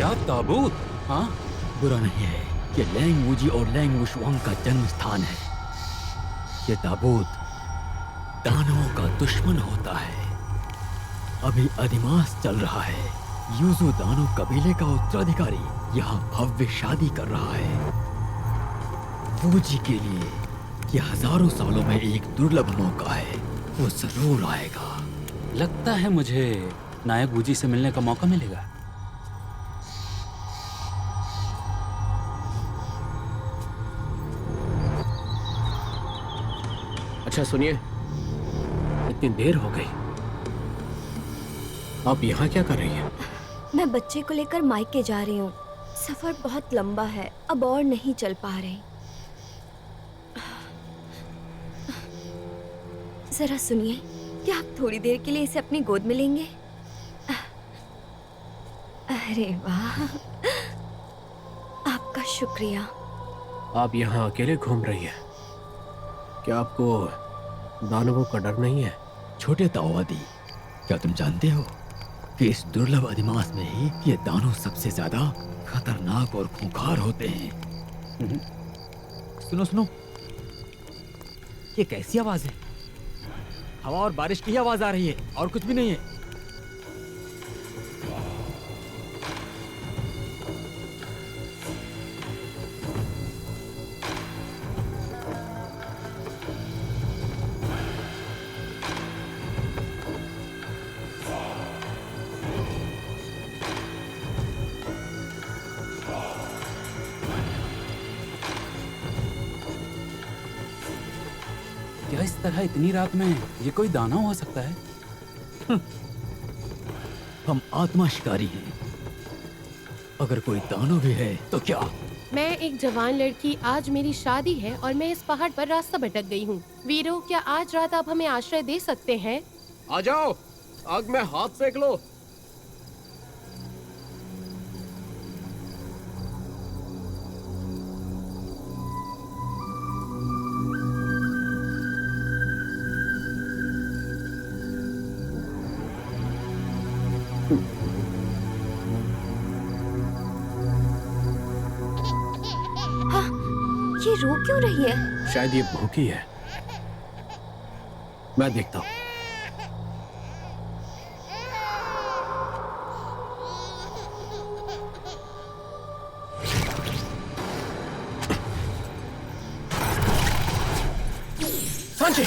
क्या ताबूत? हाँ, बुरा नहीं है। ये लैंग वूजी और लैंग वुशुआंग का जन्म स्थान है। ये ताबूत दानवों का दुश्मन होता है। अभी अधिमास चल रहा है। यूजू दानो कबीले का उत्तराधिकारी यहाँ भव्य शादी कर रहा है। वूजी के लिए यह हजारों सालों में एक दुर्लभ मौका है। वो जरूर आएगा। लगता है मुझे नायक वूजी से मिलने का मौका मिलेगा। अच्छा सुनिए, इतनी देर हो गई, आप यहाँ क्या कर रही हैं? मैं बच्चे को लेकर मायके जा रही हूँ। सफर बहुत लंबा है, अब और नहीं चल पा रही। जरा सुनिए, क्या आप थोड़ी देर के लिए इसे अपनी गोद में लेंगे? अरे वाह, आपका शुक्रिया। आप यहाँ अकेले घूम रही हैं। क्या आपको दानवों का डर नहीं है? छोटे ताओवादी, क्या तुम जानते हो कि इस दुर्लभ अधिमास में ही ये दानव सबसे ज्यादा खतरनाक और खूंखार होते हैं। सुनो सुनो, ये कैसी आवाज है? हवा और बारिश की आवाज आ रही है और कुछ भी नहीं है। क्या इस तरह इतनी रात में ये कोई दानव हो सकता है? हम आत्मा शिकारी हैं। अगर कोई दानव भी है तो क्या? मैं एक जवान लड़की, आज मेरी शादी है और मैं इस पहाड़ पर रास्ता भटक गई हूँ। वीरो, क्या आज रात आप हमें आश्रय दे सकते हैं? आ जाओ, आग में हाथ सेक लो। ये रो क्यों रही है? शायद ये भूखी है। मैं देखता हूँ। सांची!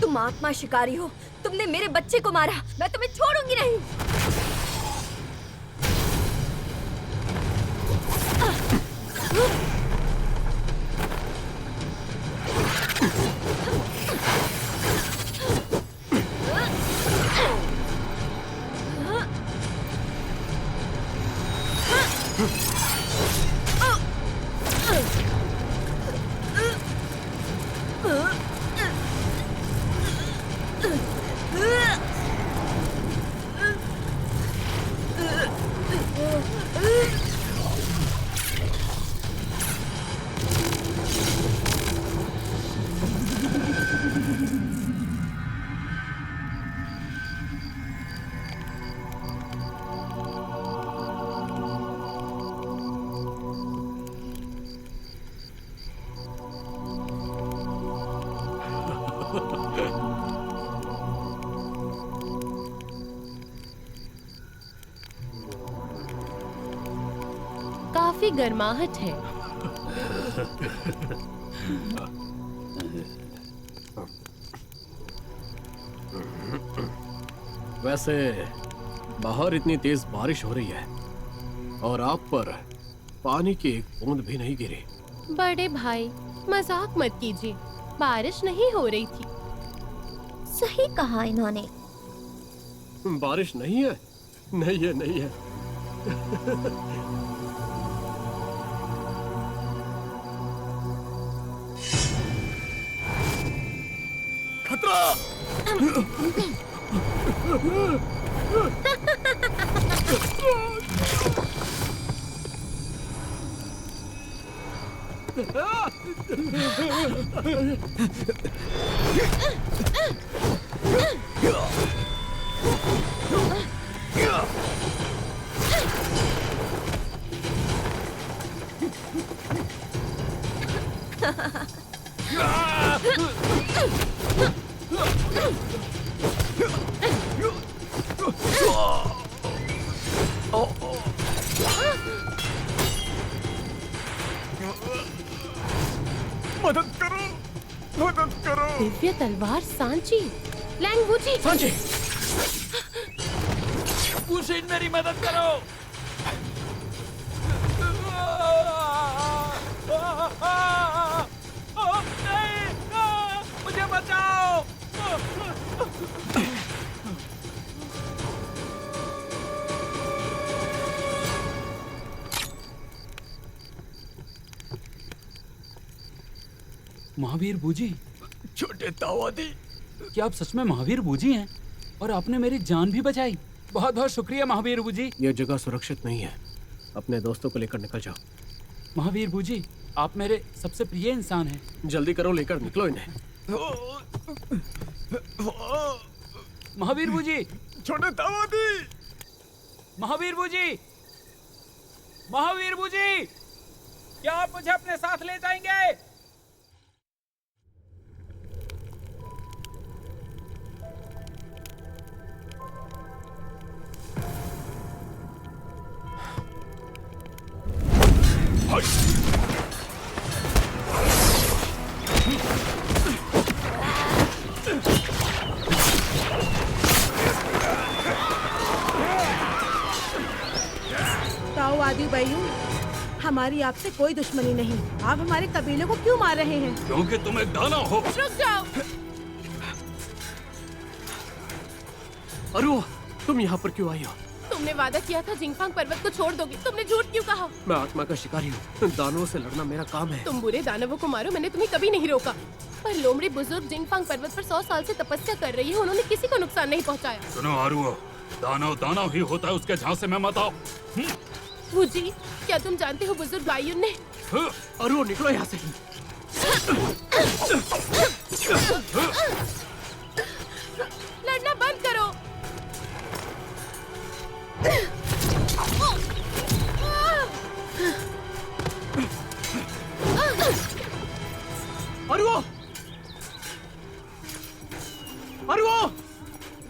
तुम आत्मा शिकारी हो। तुमने मेरे बच्चे को मारा। मैं तुम्हें छोड़ूंगी नहीं। काफी गर्माहट है। वैसे बाहर इतनी तेज बारिश हो रही है और आप पर पानी की एक बूंद भी नहीं गिरी। बड़े भाई, मजाक मत कीजिए, बारिश नहीं हो रही थी। सही कहा इन्होंने। बारिश नहीं है, नहीं है, नहीं है। खतरा! मदद करो, मदद करो। दिव्य तलवार सांची, लैंग वूजी। सांची, कुशिन मेरी मदद करो। नहीं, मुझे बचाओ। महावीर बूजी, छोटे तावादी, क्या आप सच में महावीर बूजी हैं? और आपने मेरी जान भी बचाई। बहुत बहुत शुक्रिया महावीर बूजी। ये जगह सुरक्षित नहीं है, अपने दोस्तों को लेकर निकल जाओ। महावीर बूजी, आप मेरे सबसे प्रिय इंसान हैं। जल्दी करो, लेकर निकलो इन्हें। महावीर बूजी, छोटे तावादी। महावीर बूजी, महावीर बूजी, क्या आप मुझे अपने साथ ले जाएंगे? ताओवादी भाइयों, हमारी आपसे कोई दुश्मनी नहीं। आप हमारे कबीले को क्यों मार रहे हैं? क्योंकि तुम एक दानव हो। रुक जाओ। अरे तुम यहाँ पर क्यों आई हो? तुमने वादा किया था जिंगफांग पर्वत को छोड़ दोगे। तुमने झूठ क्यों कहा? मैं आत्मा का शिकारी हूँ, दानवों से लड़ना मेरा काम है। तुम बुरे दानवों को मारो, मैंने तुम्हें कभी नहीं रोका। पर लोमड़ी बुजुर्ग जिंगफांग पर्वत पर 100 साल से तपस्या कर रही है, उन्होंने किसी को नुकसान नहीं पहुंचाया। सुनो आरुओ, दानव दानव ही होता है, उसके झांसे में मत आओ। वूजी, क्या तुम जानते हो बुजुर्ग गायुन ने? अरे निकलो यहाँ से। लड़ना बंद करो।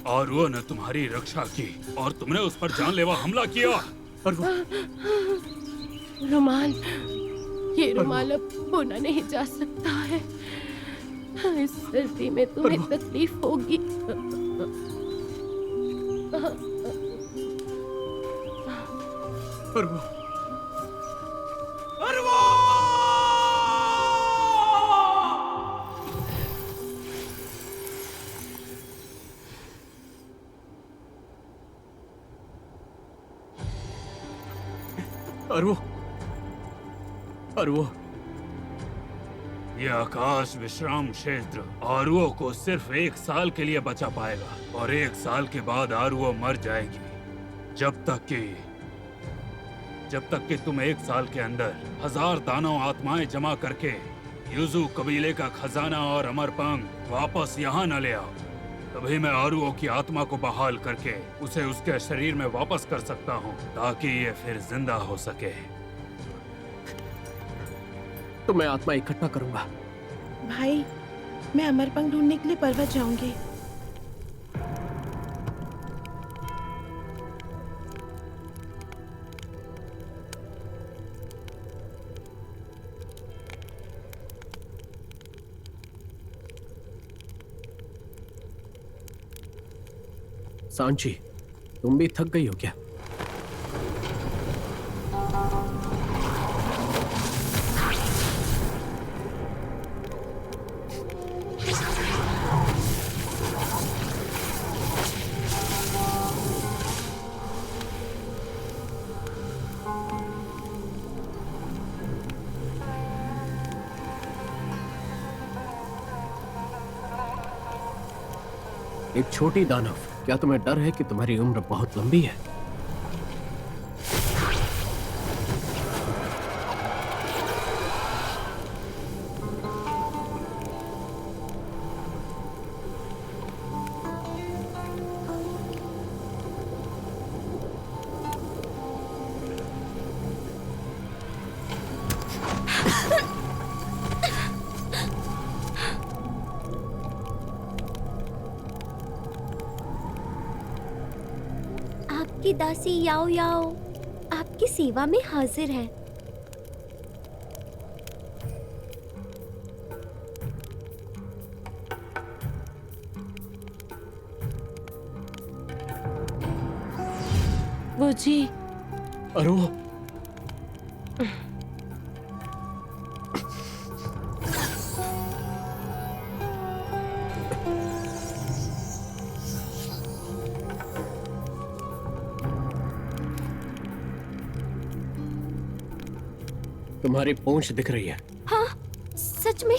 आरुओ ने तुम्हारी रक्षा की और तुमने उस पर जानलेवा हमला किया। रुमाल, ये रुमाल अब बुना नहीं जा सकता है। इस सर्दी में तुम्हें तकलीफ होगी। अरुओ, ये आकाश विश्राम क्षेत्र आरुओ को सिर्फ 1 साल के लिए बचा पाएगा और 1 साल के बाद आरुओ मर जाएगी। जब तक कि तुम 1 साल के अंदर 1000 दानव आत्माएं जमा करके युजू कबीले का खजाना और अमरपंग वापस यहाँ न ले आओ, तभी मैं आरुओ की आत्मा को बहाल करके उसे उसके शरीर में वापस कर सकता हूँ, ताकि ये फिर जिंदा हो सके। तो मैं आत्मा इकट्ठा करूंगा। भाई, मैं अमरपंख ढूंढने के लिए पर्वत जाऊंगी। सांची, तुम भी थक गई हो क्या? एक छोटी दानव, क्या तुम्हें डर है कि तुम्हारी उम्र बहुत लंबी है? आपकी दासी याओ याओ आपकी सेवा में हाजिर है। वो जी, अरे वो तुम्हारी पूंछ दिख रही है। हाँ, सच में।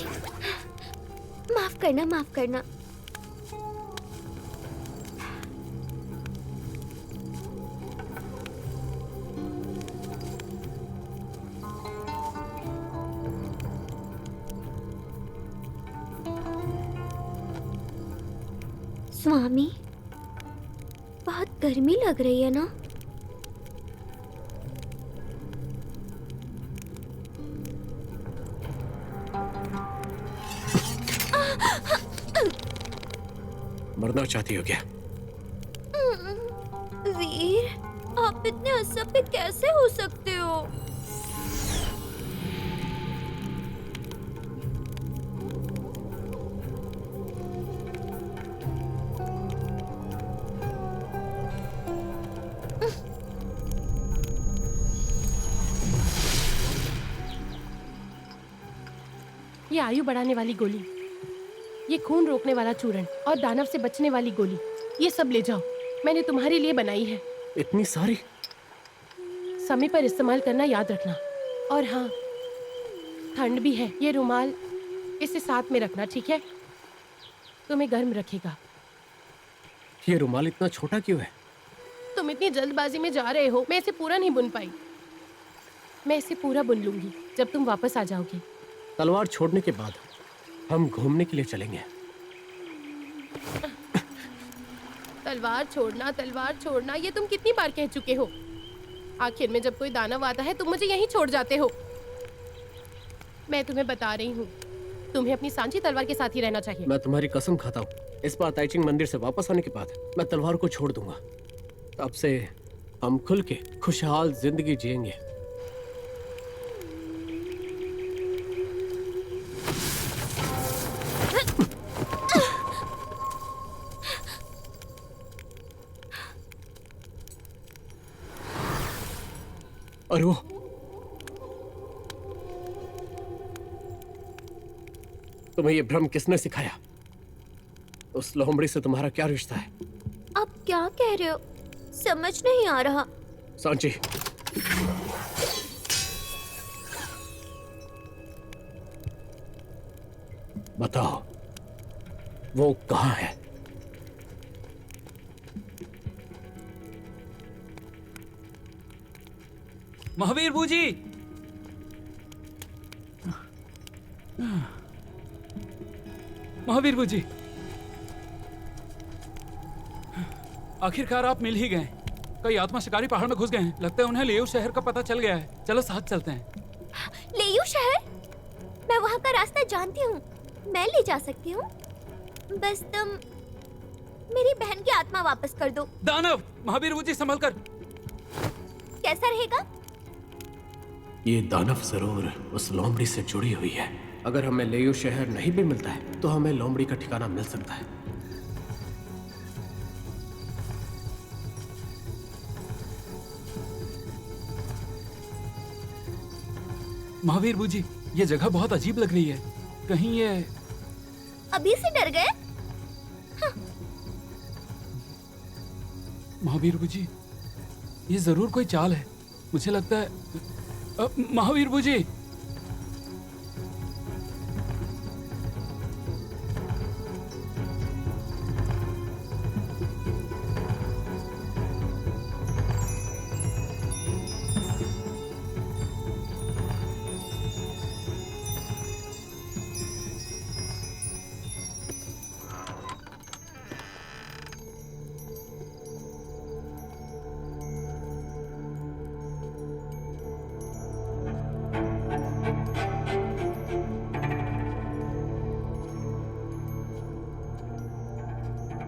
माफ करना, माफ करना। स्वामी, बहुत गर्मी लग रही है ना? मरना चाहती हो क्या? वीर, आप इतने असभ्य कैसे हो सकते हो? ये आयु बढ़ाने वाली गोली, ये खून रोकने वाला चूर्ण और दानव से बचने वाली गोली, ये सब ले जाओ। मैंने तुम्हारे लिए बनाई है। इतनी सारी? समय पर इस्तेमाल करना याद रखना। और हाँ, ठंड भी है, ये रुमाल इसे साथ में रखना, ठीक है? तुम्हें गर्म रखेगा। ये रुमाल इतना छोटा क्यों है? तुम इतनी जल्दबाजी में जा रहे हो, मैं इसे पूरा नहीं बुन पाई। मैं इसे पूरा बुन लूंगी जब तुम वापस आ जाओगे। तलवार छोड़ने के बाद हम घूमने के लिए चलेंगे। तलवार छोड़ना, ये तुम कितनी बार कह चुके हो। आखिर में जब कोई दानव आता है तुम मुझे यहीं छोड़ जाते हो। मैं तुम्हें बता रही हूँ, तुम्हें अपनी सांची तलवार के साथ ही रहना चाहिए। मैं तुम्हारी कसम खाता हूँ, इस बार ताइचिंग मंदिर से वापस आने के बाद मैं तलवार को छोड़ दूंगा। तब से हम खुल के खुशहाल जिंदगी जिएंगे। और वो तुम्हें ये भ्रम किसने सिखाया? उस लोमड़ी से तुम्हारा क्या रिश्ता है? आप क्या कह रहे हो? समझ नहीं आ रहा। सांची, बताओ वो कहाँ है? महावीर बूजी, महावीर बूजी, आखिरकार आप मिल ही गए। कई आत्मा शिकारी पहाड़ में घुस गए हैं। लगता है उन्हें लेयू शहर का पता चल गया है। चलो साथ चलते हैं। लेयू शहर? मैं वहाँ का रास्ता जानती हूँ, मैं ले जा सकती हूँ। बस तुम मेरी बहन की आत्मा वापस कर दो। दानव! महावीर बूजी संभल कर। कैसा रहेगा? ये दानव जरूर उस लोमड़ी से जुड़ी हुई है। अगर हमें लेयू शहर नहीं भी मिलता है तो हमें लोमड़ी का ठिकाना मिल सकता है। महावीर बूजी, ये जगह बहुत अजीब लग रही है। कहीं ये... अभी से डर गए? महावीर बूजी, ये जरूर कोई चाल है। मुझे लगता है महावीर बूजी,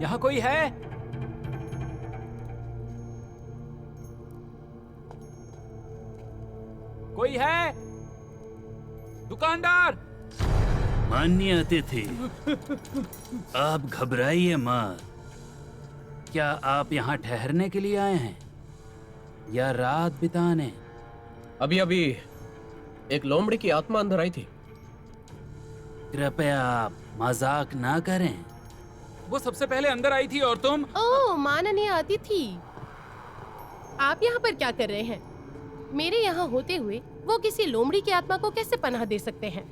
यहाँ कोई है? कोई है? दुकानदार! माननीय अतिथि, आप घबराइए मत। क्या आप यहाँ ठहरने के लिए आए हैं या रात बिताने? अभी अभी एक लोमड़ी की आत्मा अंदर आई थी। कृपया आप मजाक ना करें। वो सबसे पहले अंदर आई थी और तुम? ओह माननीय अतिथि, आप यहाँ पर क्या कर रहे हैं? मेरे यहाँ होते हुए वो किसी लोमड़ी की आत्मा को कैसे पनाह दे सकते हैं?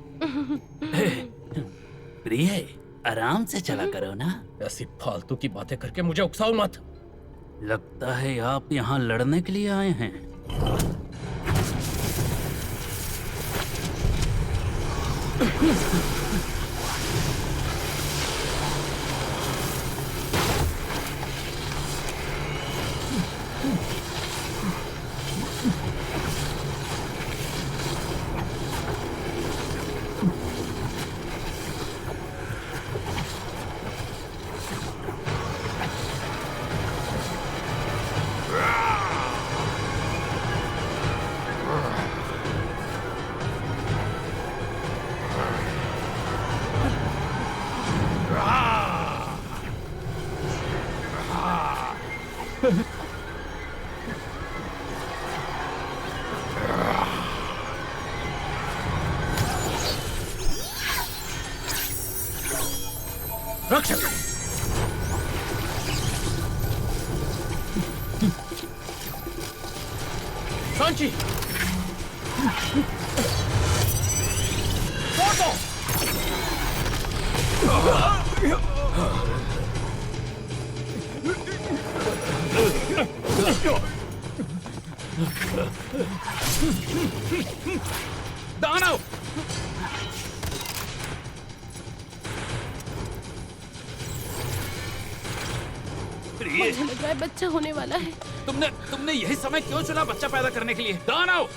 प्रिय, आराम से चला करो ना। ऐसी फालतू की बातें करके मुझे उकसाओ मत। लगता है आप यहाँ लड़ने के लिए आए हैं। रक्षक! सांची! तोड़ दो! दानव! मुझे लग रहा है बच्चा होने वाला है। तुमने यही समय क्यों चुना बच्चा पैदा करने के लिए? दानव!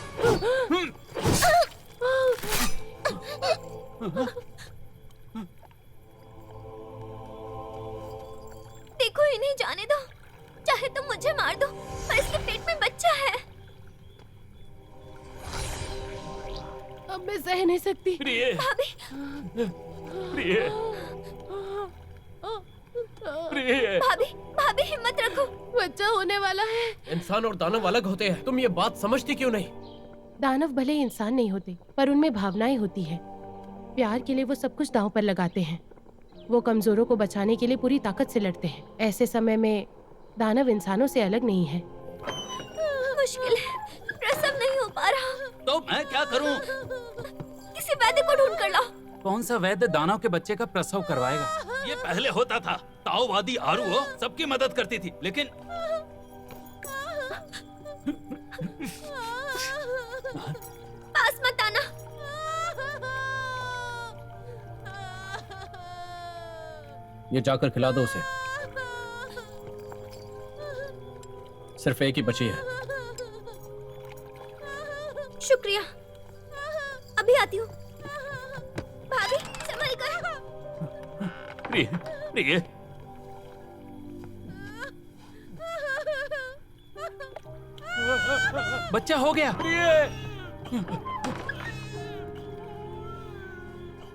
देखो, इन्हें जाने दो। चाहे तुम मुझे मार दो, पर इसके पेट में बच्चा है। अब मैं सह नहीं सकती। प्रिय! भाभी, प्रिय! प्रिय! भाभी, भाभी हिम्मत रखो। बच्चा होने वाला है। इंसान और दानव अलग होते हैं। तुम ये बात समझती क्यों नहीं? दानव भले इंसान नहीं होते, पर उनमें भावनाएं होती है। प्यार के लिए वो सब कुछ दांव पर लगाते हैं। वो कमजोरों को बचाने के लिए पूरी ताकत से लड़ते हैं। ऐसे समय में दानव इंसानों से अलग नहीं है। मुश्किल है, प्रसव नहीं हो पा रहा। तो मैं क्या करूं? किसी वैद्य को ढूंढ कर लाओ। कौन सा वैद्य दानव के बच्चे का प्रसव करवाएगा? ये पहले होता था। ताओवादी आरुओ सबकी मदद करती थी, लेकिन पास मत आना। ये जाकर खिला दो उसे। सिर्फ एक ही बची है। शुक्रिया, अभी आती हूँ। भाभी, संभल कर। प्रिय! प्रिय! बच्चा हो गया। प्रिय!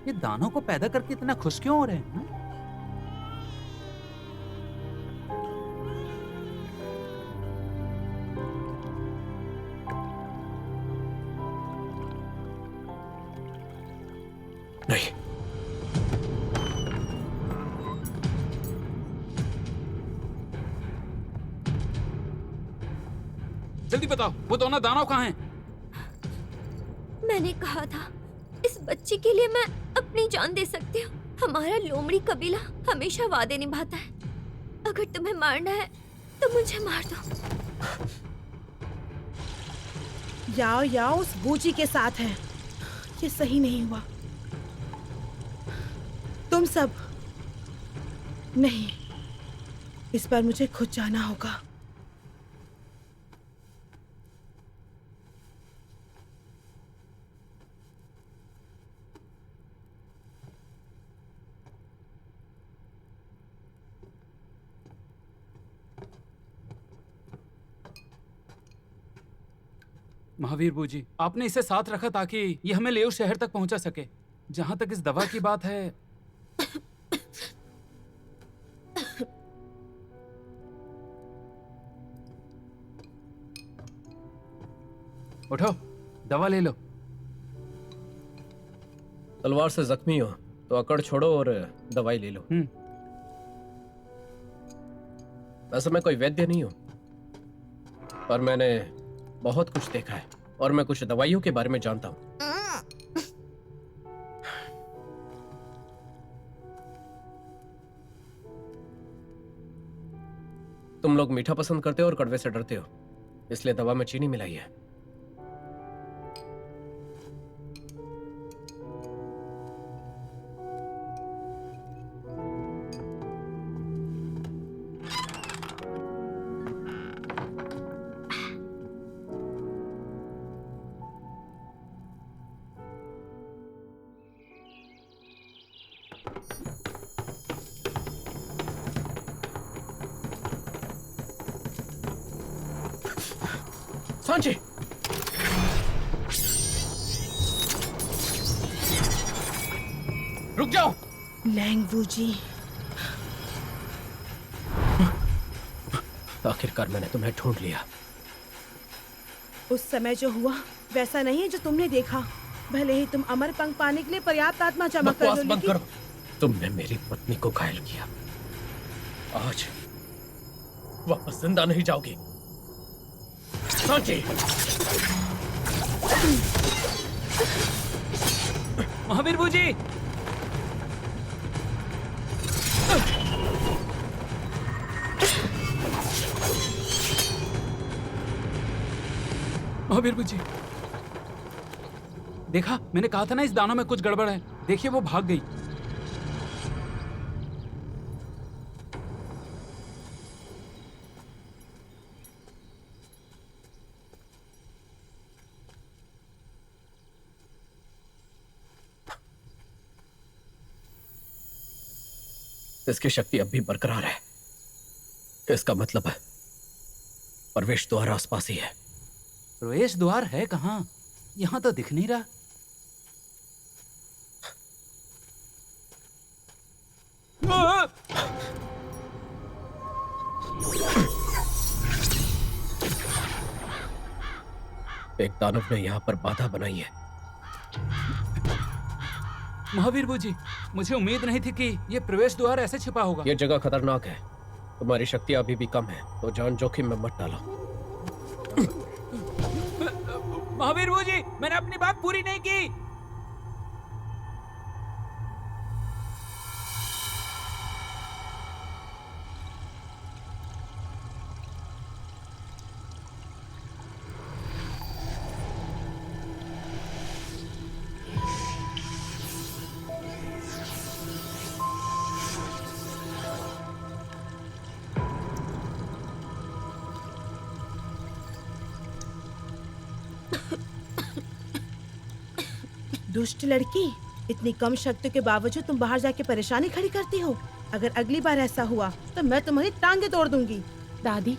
ये दानव को पैदा करके इतना खुश क्यों हो रहे हैं? नहीं, जल्दी बताओ, वो दोनों दानव कहाँ हैं? मैंने कहा था, इस बच्ची के लिए मैं अपनी जान दे सकती हूँ। हमारा लोमड़ी कबीला हमेशा वादे निभाता है। अगर तुम्हें मारना है तो मुझे मार दो। याओ याओ उस बूची के साथ है। ये सही नहीं हुआ। तुम सब नहीं, इस बार मुझे खुद जाना होगा। महावीर बूजी, आपने इसे साथ रखा ताकि ये हमें लेव शहर तक पहुंचा सके। जहां तक इस दवा की बात है, उठो, दवा ले लो। तलवार से जख्मी हो तो अकड़ छोड़ो और दवाई ले लो। वैसे मैं कोई वैद्य नहीं हूं, पर मैंने बहुत कुछ देखा है और मैं कुछ दवाइयों के बारे में जानता हूं। तुम लोग मीठा पसंद करते हो और कड़वे से डरते हो, इसलिए दवा में चीनी मिलाई है। सांची, रुक जाओ। लैंगवू जी, आखिरकार मैंने तुम्हें ढूंढ लिया। उस समय जो हुआ वैसा नहीं है जो तुमने देखा। भले ही तुम अमर पंख पाने के लिए पर्याप्त आत्मा जमा कर बकवास लो, बंद लेकिन करो। तुमने मेरी पत्नी को घायल किया, आज वापस जिंदा नहीं जाओगी। सांची, महावीर बूजी, महावीर बूजी, देखा, मैंने कहा था ना इस दानों में कुछ गड़बड़ है। देखिए वो भाग गई। इसकी शक्ति अब भी बरकरार है। इसका मतलब है प्रवेश द्वार आसपास ही है। प्रवेश द्वार है कहाँ? यहां तो दिख नहीं रहा। एक दानव ने यहाँ पर बाधा बनाई है। महावीर बूजी, मुझे उम्मीद नहीं थी कि ये प्रवेश द्वार ऐसे छिपा होगा। ये जगह खतरनाक है। तुम्हारी शक्ति अभी भी कम है, तो जान जोखिम में मत डालो। महावीर बूजी, मैंने अपनी बात पूरी नहीं की। दुष्ट लड़की, इतनी कम शक्ति के बावजूद तुम बाहर जाके परेशानी खड़ी करती हो। अगर अगली बार ऐसा हुआ तो मैं तुम्हारी टांगे तोड़ दूंगी। दादी,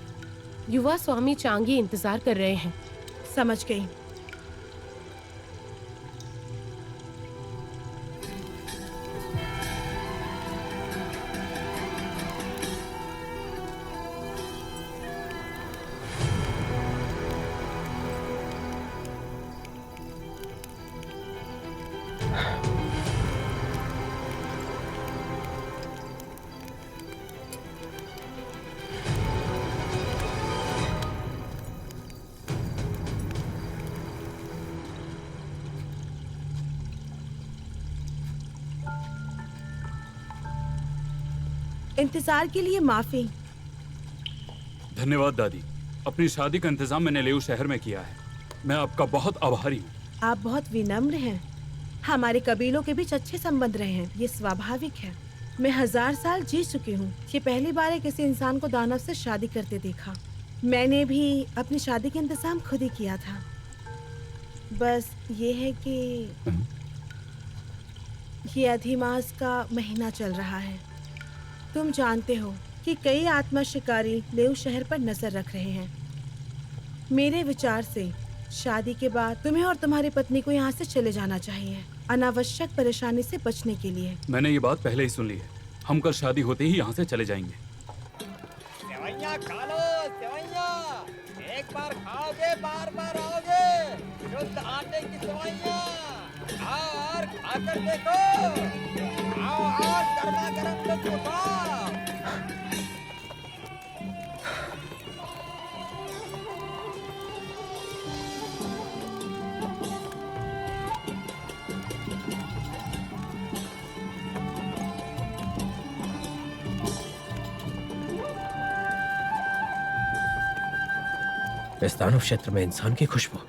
युवा स्वामी चांगी इंतजार कर रहे हैं। समझ गई। इंतजार के लिए माफी। धन्यवाद दादी। अपनी शादी का इंतजाम मैंने लेव शहर में किया है। मैं आपका बहुत आभारी हूँ। आप बहुत विनम्र हैं। हमारे कबीलों के बीच अच्छे संबंध रहे हैं, ये स्वाभाविक है। मैं 1000 साल जी चुकी हूँ। ये पहली बार है किसी इंसान को दानव से शादी करते देखा। मैंने भी अपनी शादी का इंतजाम खुद ही किया था। बस ये है कि ये अधिमास का महीना चल रहा है। तुम जानते हो कि कई आत्मा शिकारी लेव शहर पर नजर रख रहे हैं। मेरे विचार से शादी के बाद तुम्हें और तुम्हारी पत्नी को यहाँ से चले जाना चाहिए, अनावश्यक परेशानी से बचने के लिए। मैंने ये बात पहले ही सुन ली है। हम कल शादी होते ही यहाँ से चले जाएंगे। सेवैया खा लो, सेवैया। एक बार खाओगे बार बार आओगे। शुद्ध आटे की सेवैया। आओ और खाकर देखो। आओ और गर्मा गर्म लुत्फ उठाओ। इस दानव क्षेत्र में इंसान की खुशबू।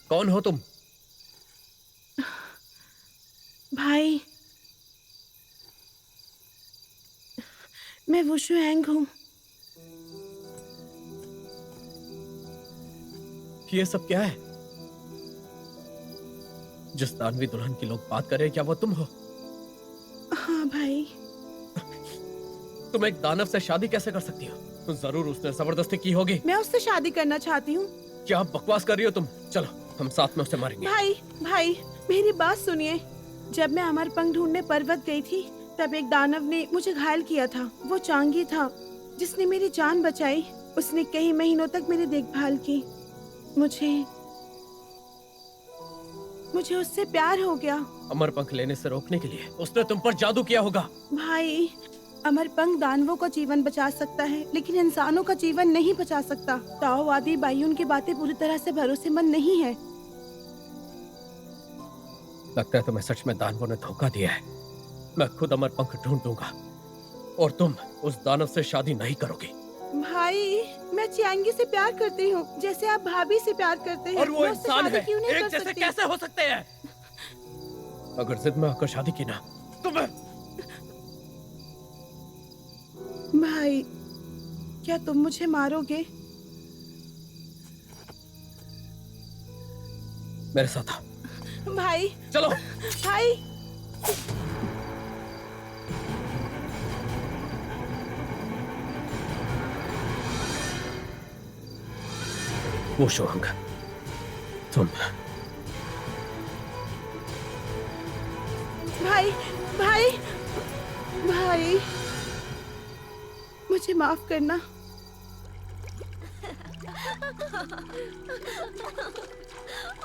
कौन हो तुम? भाई, मैं वुशु एंग हूँ। ये सब क्या है? जिस दानवी दुल्हन की लोग बात कर रहे हैं, क्या वो तुम हो? हाँ भाई। तुम एक दानव से शादी कैसे कर सकती हो? जरूर उसने जबरदस्ती की होगी। मैं उससे शादी करना चाहती हूँ। क्या बकवास कर रही हो तुम? चलो हम साथ में उसे मारेंगे। भाई मेरी बात सुनिए। जब मैं अमरपंख ढूंढने पर्वत गई थी, तब एक दानव ने मुझे घायल किया था। वो चांगी था जिसने मेरी जान बचाई। उसने कई महीनों तक मेरी देखभाल की। मुझे उससे प्यार हो गया। अमरपंख लेने से रोकने के लिए उसने तुम पर जादू किया होगा। भाई, अमरपंख दानवों का जीवन बचा सकता है, लेकिन इंसानों का जीवन नहीं बचा सकता। ताओवादी बायुन की बातें पूरी तरह से भरोसेमंद नहीं है। लगता है तुम्हें सच में दानवों ने धोखा दिया है। मैं खुद अमरपंख ढूंढ दूंगा और तुम उस दानव से शादी नहीं करोगी। भाई, मैं चियांगी से प्यार करती हूँ, जैसे आप भाभी से प्यार करते हैं। और वो मैं उससे इंसान शादी है, क्यों नहीं एक कर जैसे सकती? कैसे हो सकते हैं? अगर जिद में आकर शादी की ना, तुम्हें भाई, क्या तुम मुझे मारोगे? मेरे साथ आओ। भाई, चलो। भाई, वो शुआंग, तुम भाई, मुझे माफ करना।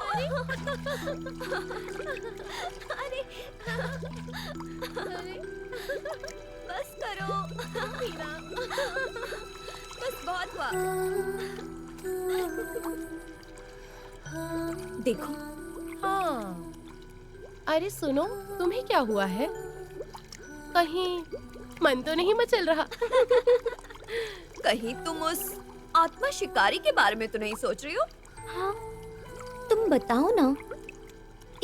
अरे बस करो। बस बहुत हुआ। देखो। हाँ। अरे सुनो, तुम्हें क्या हुआ है? कहीं मन तो नहीं मचल रहा? कहीं तुम उस आत्मा शिकारी के बारे में तो नहीं सोच रही हो? हाँ, तुम बताओ ना,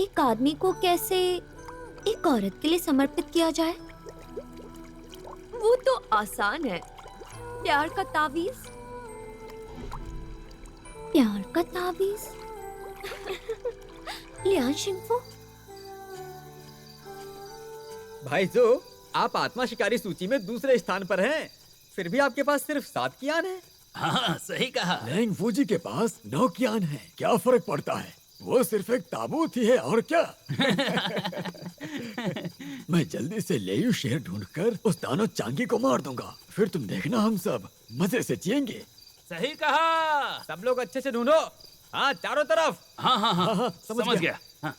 एक आदमी को कैसे एक औरत के लिए समर्पित किया जाए? वो तो आसान है। प्यार का तावीज। प्यार का तावीज। लियान शिंफो। भाई जो, आप आत्मा शिकारी सूची में दूसरे स्थान पर हैं, फिर भी आपके पास सिर्फ 7 कियान है। हाँ सही कहा। लैंग फूजी के पास 9 कियान है। क्या फर्क पड़ता है? वो सिर्फ एक ताबूत ही है, और क्या? मैं जल्दी से लेयू शहर ढूंढकर उस दानव चांगी को मार दूंगा। फिर तुम देखना, हम सब मजे से जिएंगे। सही कहा। सब लोग अच्छे से ढूंढो। हाँ, चारों तरफ। हाँ हाँ हाँ, हाँ, समझ गया। हाँ।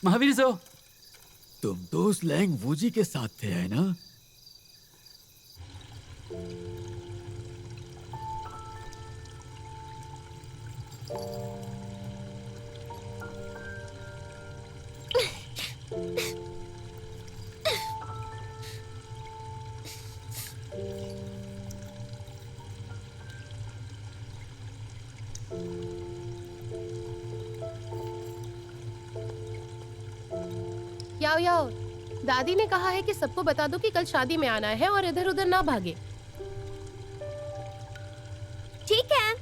महावीर जो, तुम तो उस लैंग वूजी के साथ थे, है ना? याओ याओ, दादी ने कहा है कि सबको बता दो कि कल शादी में आना है और इधर उधर ना भागे। ठीक है।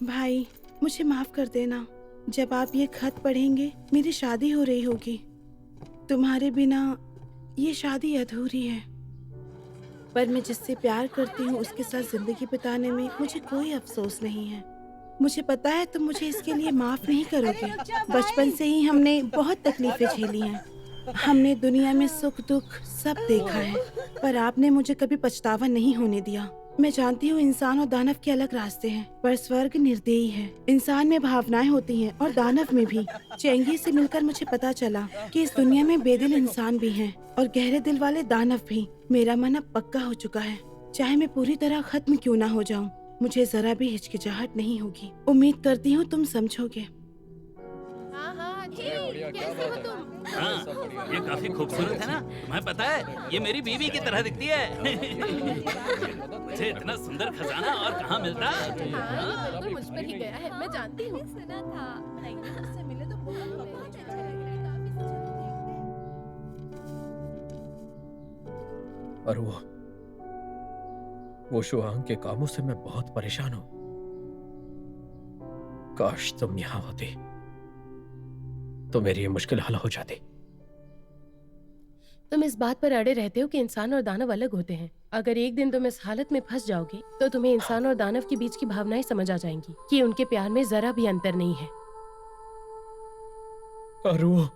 भाई, मुझे माफ कर देना। जब आप ये खत पढ़ेंगे मेरी शादी हो रही होगी। तुम्हारे बिना ये शादी अधूरी है। पर मैं जिससे प्यार करती हूँ उसके साथ जिंदगी बिताने में मुझे कोई अफसोस नहीं है। मुझे पता है तुम मुझे इसके लिए माफ नहीं करोगे। बचपन से ही हमने बहुत तकलीफें झेली हैं। हमने दुनिया में सुख दुख सब देखा है, पर आपने मुझे कभी पछतावा नहीं होने दिया। मैं जानती हूँ इंसान और दानव के अलग रास्ते हैं, पर स्वर्ग निर्दयी है। इंसान में भावनाएं होती हैं और दानव में भी। चेंगी से मिलकर मुझे पता चला कि इस दुनिया में बेदिल इंसान भी हैं और गहरे दिल वाले दानव भी। मेरा मन अब पक्का हो चुका है। चाहे मैं पूरी तरह खत्म क्यों ना हो जाऊँ, मुझे जरा भी हिचकिचाहट नहीं होगी। उम्मीद करती हूँ तुम समझोगे। हाँ हाँ जी, कैसे हो तुम? हाँ, ये काफी खूबसूरत है ना। तुम्हें पता है ये मेरी बीवी की तरह दिखती है। मुझे इतना सुंदर खजाना और कहाँ मिलता। हाँ, ये बिल्कुल मुझ पर ही गया है, मैं जानती हूँ। सुना था। उससे मिले तो बहुत बहुत अच्छा लगेगा। और वो शुआंग के कामों से मैं बहुत परेशान हूं। काश तुम यहां होती तो मेरी ये मुश्किल हल हो जाती। तुम इस बात पर अड़े रहते हो कि इंसान और दानव अलग होते हैं। अगर एक दिन तुम इस हालत में फंस जाओगे तो तुम्हें इंसान और दानव के बीच की भावनाएं समझ आ जाएंगी कि उनके प्यार में जरा भी अंतर नहीं है। और वो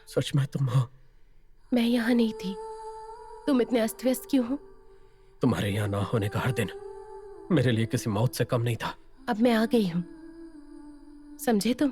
सच में तुम हो? मैं यहाँ नहीं थी। तुम इतने अस्त व्यस्त क्यों हो? तुम्हारे यहाँ ना होने का हर दिन मेरे लिए किसी मौत से कम नहीं था। अब मैं आ गई हूँ, समझे तुम?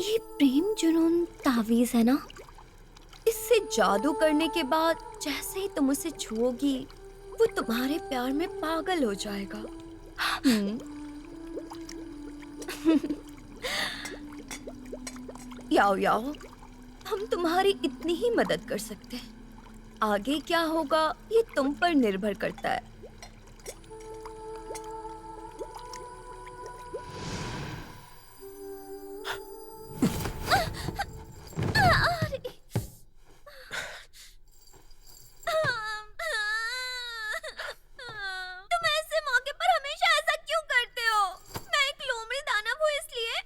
ये प्रेम जुनून तावीज है ना? इससे जादू करने के बाद जैसे ही तुम उसे छुओगी वो तुम्हारे प्यार में पागल हो जाएगा। याओ याओ, हम तुम्हारी इतनी ही मदद कर सकते हैं। आगे क्या होगा ये तुम पर निर्भर करता है। तुम ऐसे मौके पर हमेशा ऐसा क्यों करते हो? मैं एक लोमड़ी दानव हूँ इसलिए।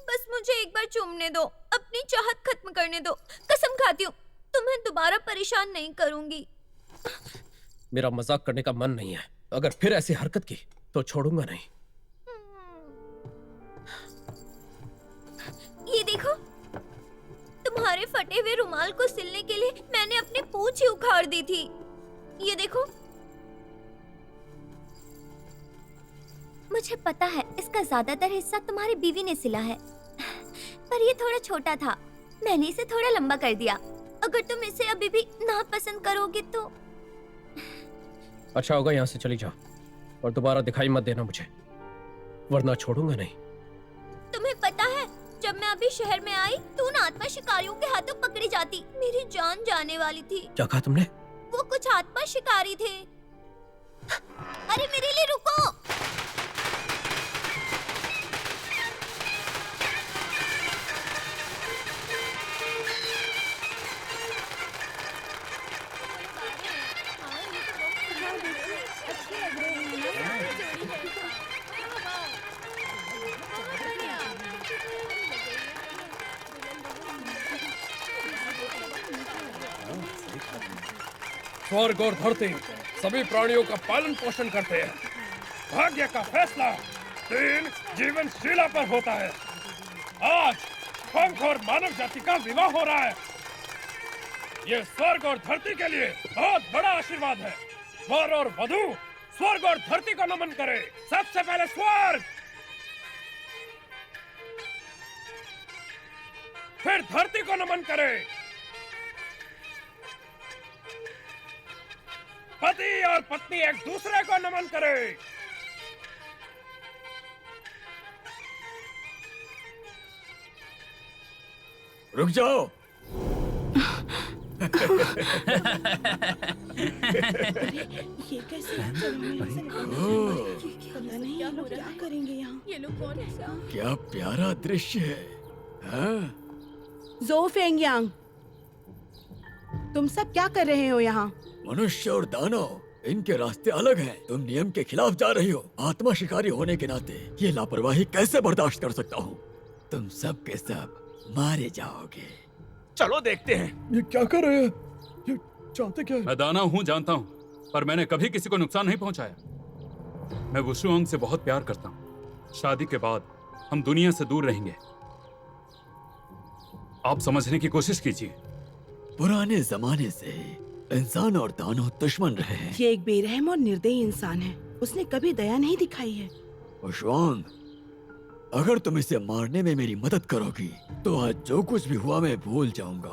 बस मुझे एक बार चूमने दो, अपनी चाहत खत्म करने दो। कसम खाती हूँ तुम्हें दोबारा परेशान नहीं करूंगी। मेरा मजाक करने का मन नहीं है। अगर फिर ऐसी हरकत की तो छोड़ूंगा नहीं। ये देखो, तुम्हारे फटे हुए रुमाल को सिलने के लिए मैंने अपनी पूंछ ही उखाड़ दी थी। ये देखो। मुझे पता है इसका ज्यादातर हिस्सा तुम्हारी बीवी ने सिला है, पर ये थोड़ा छोटा था। मैंने इसे थोड़ा लंबा कर दिया। अगर तुम इसे अभी भी ना पसंद करोगे तो अच्छा होगा यहाँ से चली जाओ और दोबारा दिखाई मत देना मुझे, वरना छोड़ूंगा नहीं। तुम्हें पता है जब मैं अभी शहर में आई तो उन आत्मा शिकारियों के हाथों पकड़ी जाती। मेरी जान जाने वाली थी। क्या कहा तुमने? वो कुछ आत्मा शिकारी थे। अरे मेरे लिए रुको। स्वर्ग और धरती सभी प्राणियों का पालन पोषण करते हैं। भाग्य का फैसला 3 जीवनशीला पर होता है। आज पंख और मानव जाति का विवाह हो रहा है। ये स्वर्ग और धरती के लिए बहुत बड़ा आशीर्वाद है। वर और वधू स्वर्ग और धरती को नमन करे। सबसे पहले स्वर्ग, फिर धरती को नमन करे। पति और पत्नी एक दूसरे को नमन करें। रुक जाओ। ये कैसे पता नहीं ये लोग क्या करेंगे यहाँ। ये लोग कौन है? क्या प्यारा दृश्य है, हाँ? ज़ो फेंगयांग, तुम सब क्या कर रहे हो यहाँ? मनुष्य और दानव, इनके रास्ते अलग हैं। तुम नियम के खिलाफ जा रही हो। आत्मा शिकारी होने के नाते ये लापरवाही कैसे बर्दाश्त कर सकता हूँ। तुम सब के सब मारे जाओगे। चलो देखते हैं ये क्या कर रहे हैं। ये चाहते क्या है? मैं दानव हूँ जानता हूँ, पर मैंने कभी किसी को नुकसान नहीं पहुंचाया। मैं वुशुआंग से बहुत प्यार करता हूँ। शादी के बाद हम दुनिया से दूर रहेंगे। आप समझने की कोशिश कीजिए। पुराने जमाने से इंसान और दानव दुश्मन रहे हैं। ये एक बेरहम और निर्दयी इंसान है। उसने कभी दया नहीं दिखाई है। वुशुआंग, अगर तुम इसे मारने में मेरी मदद करोगी तो आज जो कुछ भी हुआ मैं भूल जाऊंगा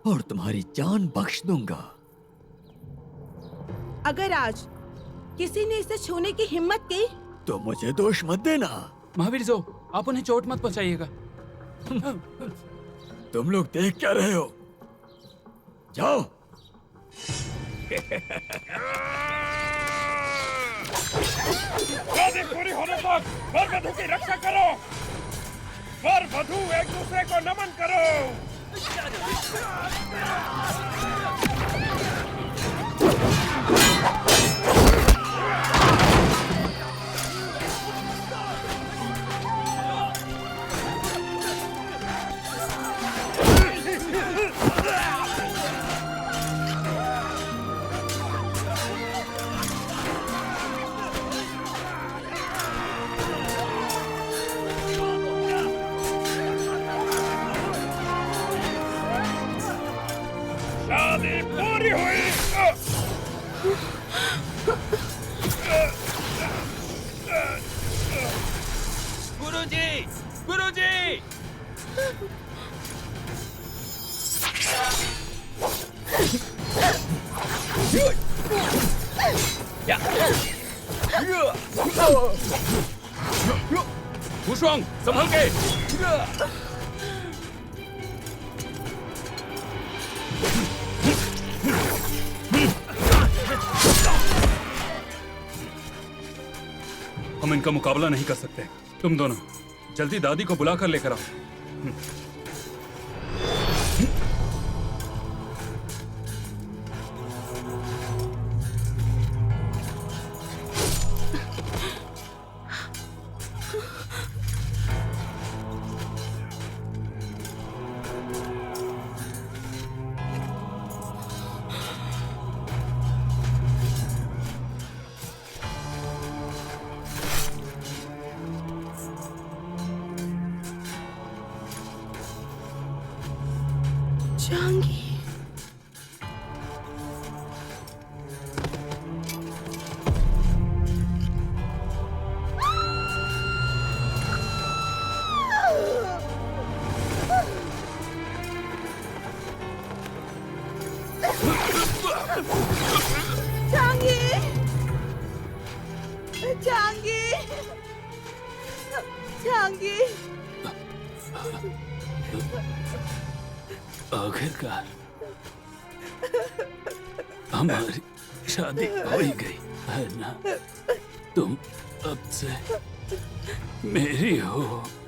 और तुम्हारी जान बख्श दूंगा। अगर आज किसी ने इसे छूने की हिम्मत की तो मुझे दोष मत देना। महावीर जो, आप उन्हें चोट मत पहुंचाइएगा। तुम लोग देख क्या रहे हो? जाओ। शादी पूरी होने तक वर वधू की रक्षा करो। वर वधू एक दूसरे को नमन करो। शादी पूरी हुई। गुरुजी, गुरुजी! वुशुआंग, संभल के। हम इनका मुकाबला नहीं कर सकते। तुम दोनों जल्दी दादी को बुला कर लेकर आओ। जाऊंगी। आखिरकार हमारी शादी हो ही गई। है ना? तुम अब से मेरी हो,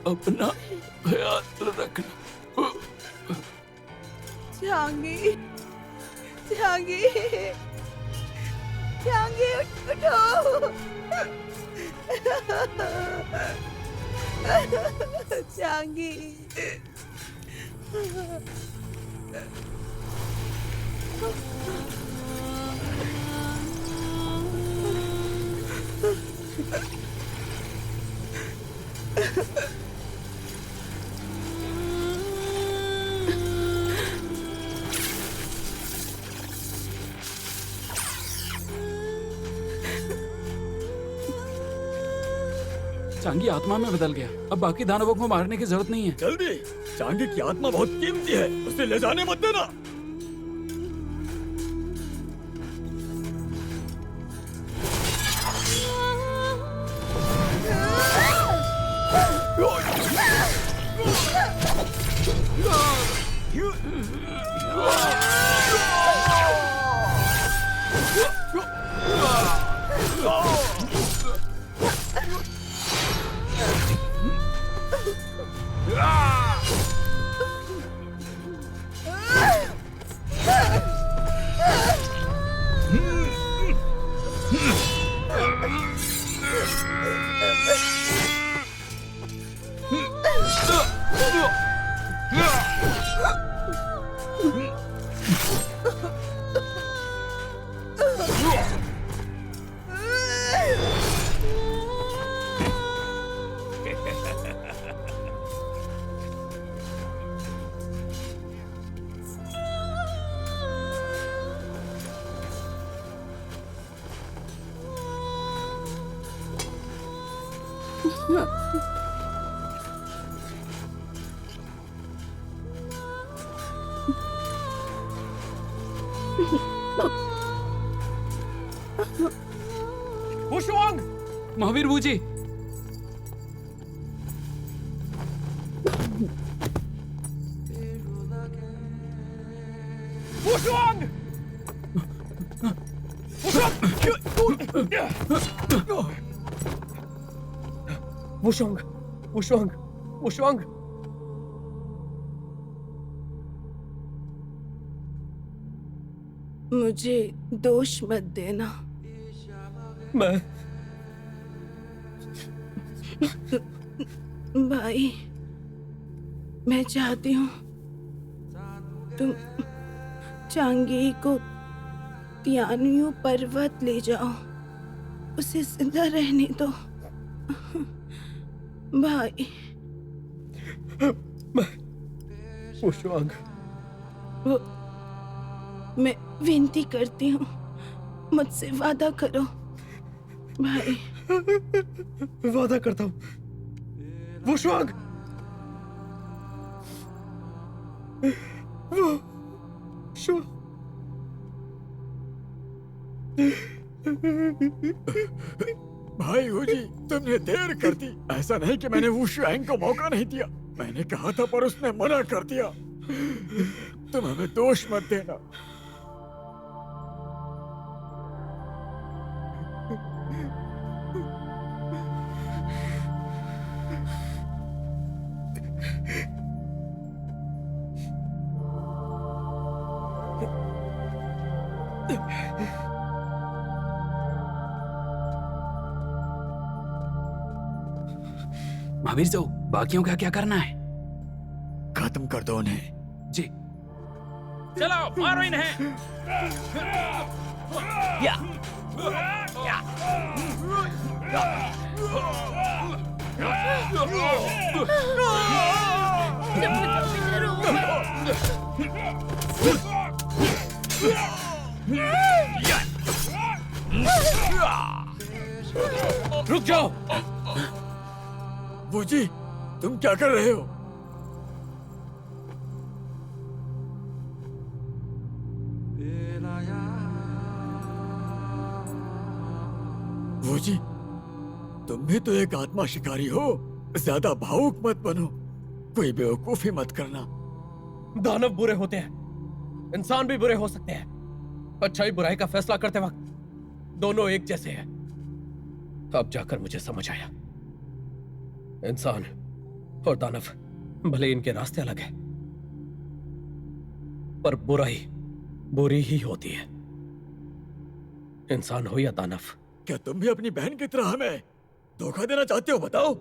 अपना ख्याल रखना। जांगी, जांगी, जांगी उठो। जांगी। चांगी आत्मा में बदल गया। अब बाकी दानवों को मारने की जरूरत नहीं है। जल्दी, चांगी की आत्मा बहुत कीमती है, उसे ले जाने मत देना। वुशुआंग! महावीर बूजी, वुशुआंग! वुशुआंग! वुशुआंग! वुशुआंग! मुझे दोष मत देना। मैं भाई, मैं चाहती हूँ तुम चांगी को तियानियों पर्वत ले जाओ, उसे जिंदा रहने दो। भाई, वुशुआंग! वो मैं विनती करती हूँ, मुझसे वादा करो भाई। वादा करता हूँ। वुशुआंग! भाई वूजी, तुमने देर कर दी। ऐसा नहीं कि मैंने वुशुआंग को मौका नहीं दिया, मैंने कहा था पर उसने मना कर दिया। तुम हमें दोष मत देना। महावीर जो, बाकियों का क्या करना है? खत्म कर दो उन्हें। जी। चलो मारो इन्हें। या। या। रुक जाओ। वूजी, तुम क्या कर रहे हो? वूजी, तुम भी तो एक आत्मा शिकारी हो, ज्यादा भावुक मत बनो, कोई बेवकूफी मत करना। दानव बुरे होते हैं, इंसान भी बुरे हो सकते हैं। अच्छाई बुराई का फैसला करते वक्त दोनों एक जैसे हैं। अब जाकर मुझे समझ आया, इंसान और दानव भले इनके रास्ते अलग हैं, पर बुराई बुरी ही होती है, इंसान हो या दानव। क्या तुम भी अपनी बहन की तरह हमें धोखा देना चाहते हो? बताओ।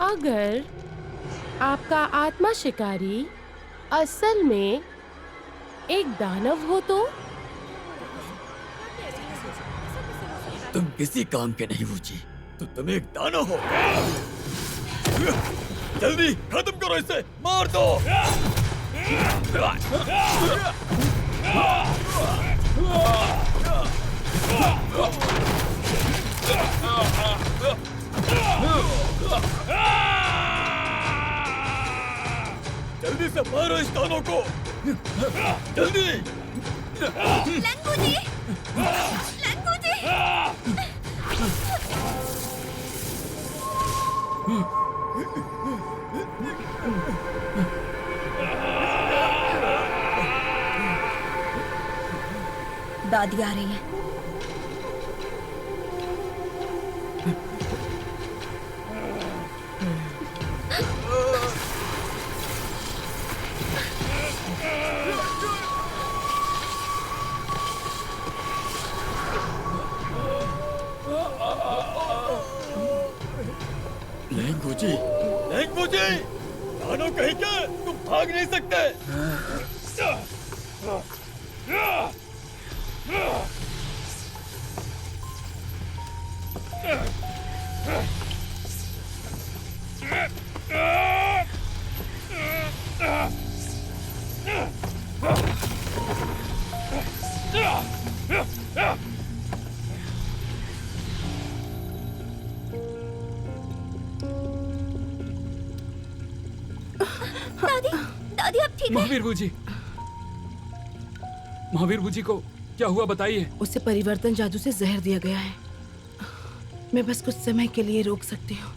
अगर आपका आत्मा शिकारी असल में एक दानव हो तो? तुम किसी काम के नहीं वूजी, तो तुम एक दानव हो। जल्दी खत्म करो इसे, मार दो। जल्दी से मारो इस दानव को, जल्दी। लंगूजी! लंगूजी! दादी आ रही है। लैंगूजी, लैंगूजी, दानव कहीं के, तुम भाग नहीं सकते। दादी, दादी आप ठीक हैं? महावीर बूजी, महावीर बूजी को क्या हुआ बताइए। उसे परिवर्तन जादू से जहर दिया गया है। मैं बस कुछ समय के लिए रोक सकती हूँ।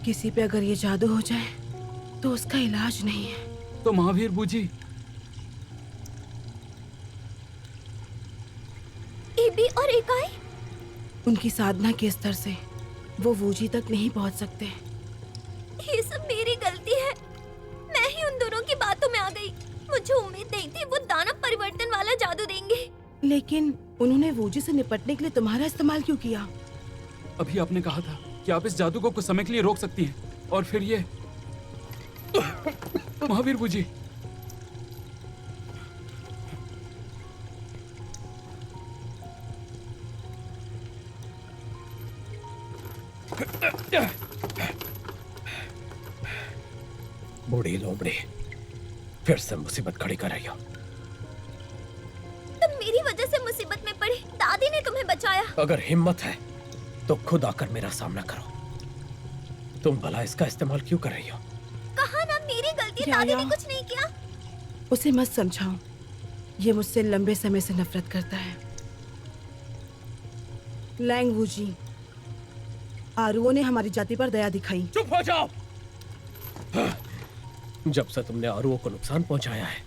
किसी पे अगर ये जादू हो जाए तो उसका इलाज नहीं है। तो महावीर बूजी? एबी और एकाई? उनकी साधना के स्तर से वो वूजी तक नहीं पहुंच सकते। ये सब मेरी गलती है। मैं ही उन दोनों की बातों में आ गई। मुझे उम्मीद नहीं थी वो दानव परिवर्तन वाला जादू देंगे। लेकिन उन्होंने वूजी से निपटने के लिए तुम्हारा इस्तेमाल क्यों किया? अभी आपने कहा था कि आप इस जादू को कुछ समय के लिए रोक सकती हैं, और फिर ये महावीर बूजी, बूढ़ी लोमड़ी फिर से मुसीबत खड़ी कर रही हो। तुम मेरी वजह से मुसीबत में पड़ी। दादी ने तुम्हें बचाया। अगर हिम्मत है तो खुद आकर मेरा सामना करो। तुम भला इसका इस्तेमाल क्यों कर रही हो? कहा ना मेरी गलती है, दादी ने कुछ नहीं किया। उसे मत समझाओ, ये मुझसे लंबे समय से नफरत करता है। लैंग वूजी, आरुओं ने हमारी जाति पर दया दिखाई। चुप हो जाओ। जब से तुमने आरुओं को नुकसान पहुंचाया है,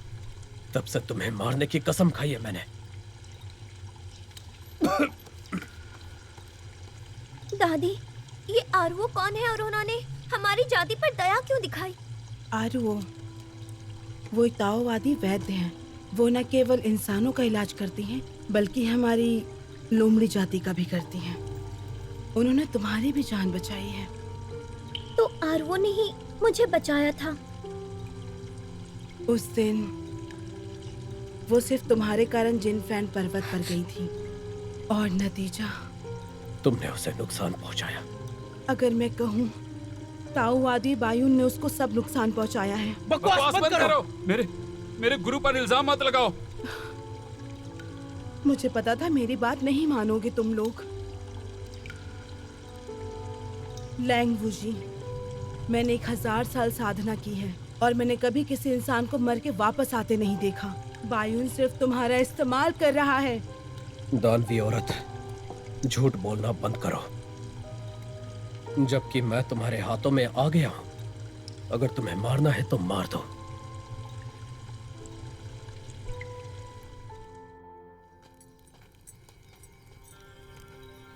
तब से तुम्हें मारने की कसम खाई है मैंने। दादी, ये आरुओ कौन है और उन्होंने हमारी जाति पर दया क्यों दिखाई? आरुओ वो एक ताओवादी वैद्य हैं। वो न केवल इंसानों का इलाज करती हैं, बल्कि हमारी लोमड़ी जाति का भी करती हैं। उन्होंने तुम्हारी भी जान बचाई है। तो आरुओ ने ही मुझे बचाया था। उस दिन वो सिर्फ तुम्हारे कारण जिन फैन पर्वत पर गई थी और नतीजा तुमने उसे नुकसान पहुंचाया। अगर मैं कहूँ ताऊवादी बायुन ने उसको सब नुकसान पहुंचाया है। बकवास मत करो। मेरे गुरु पर इल्जाम मत लगाओ। मुझे पता था मेरी बात नहीं मानोगे तुम लोग। लैंग वुजी, मैंने 1000 साल साधना की है और मैंने कभी किसी इंसान को मर के वापस आते नहीं देखा। बायुन सिर्फ तुम्हारा इस्तेमाल कर रहा है। दानवी औरत, झूठ बोलना बंद करो। जबकि मैं तुम्हारे हाथों में आ गया हूं। अगर तुम्हें मारना है तो मार दो।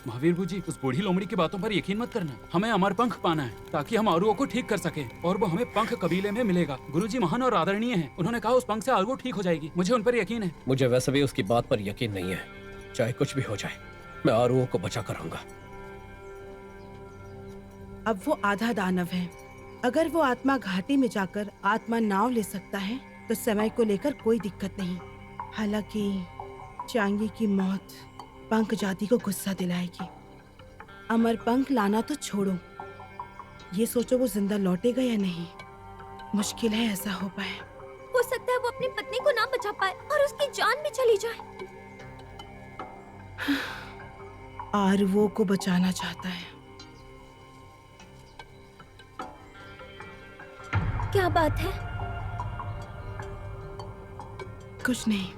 महावीर जी, उस बूढ़ी लोमड़ी की बातों पर यकीन मत करना। हमें अमर पंख पाना है ताकि हम आरुओं को ठीक कर सके, और वो हमें पंख कबीले में मिलेगा। गुरुजी महान और आदरणीय हैं। उन्होंने कहा उस पंख से आरुओं ठीक हो जाएगी। मुझे उन पर यकीन है। मुझे वैसे भी उसकी बात पर यकीन नहीं है। चाहे कुछ भी हो जाए, मैं आरुओं को बचा कर रहूंगा। अब वो आधा दानव है। अगर वो आत्मा घाटी में जाकर आत्मा नाव ले सकता है तो समय को लेकर कोई दिक्कत नहीं। हालांकि चांगी की मौत पंख जाति को गुस्सा दिलाएगी। अमर पंख लाना तो छोड़ो, ये सोचो वो जिंदा लौटेगा या नहीं। मुश्किल है ऐसा हो पाए। हो सकता है वो अपनी पत्नी को ना बचा पाए और उसकी जान भी चली जाए। आरुओं को बचाना चाहता है। क्या बात है? कुछ नहीं।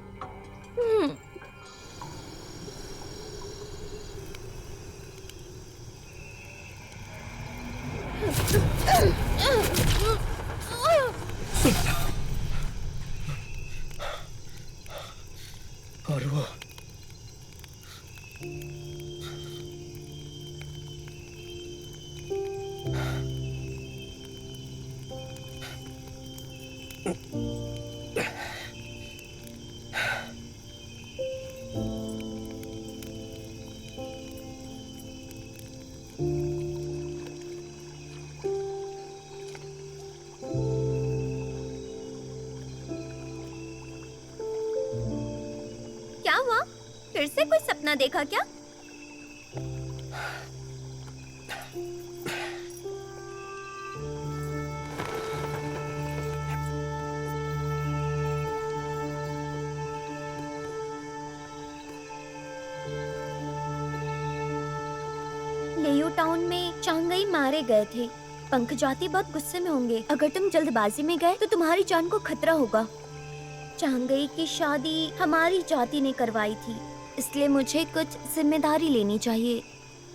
आरुओं, क्या हुआ? फिर से कोई सपना देखा क्या? लेयू टाउन में चांगई मारे गए थे। पंख जाति बहुत गुस्से में होंगे। अगर तुम जल्दबाजी में गए तो तुम्हारी जान को खतरा होगा। चांगई की शादी हमारी जाति ने करवाई थी, इसलिए मुझे कुछ जिम्मेदारी लेनी चाहिए।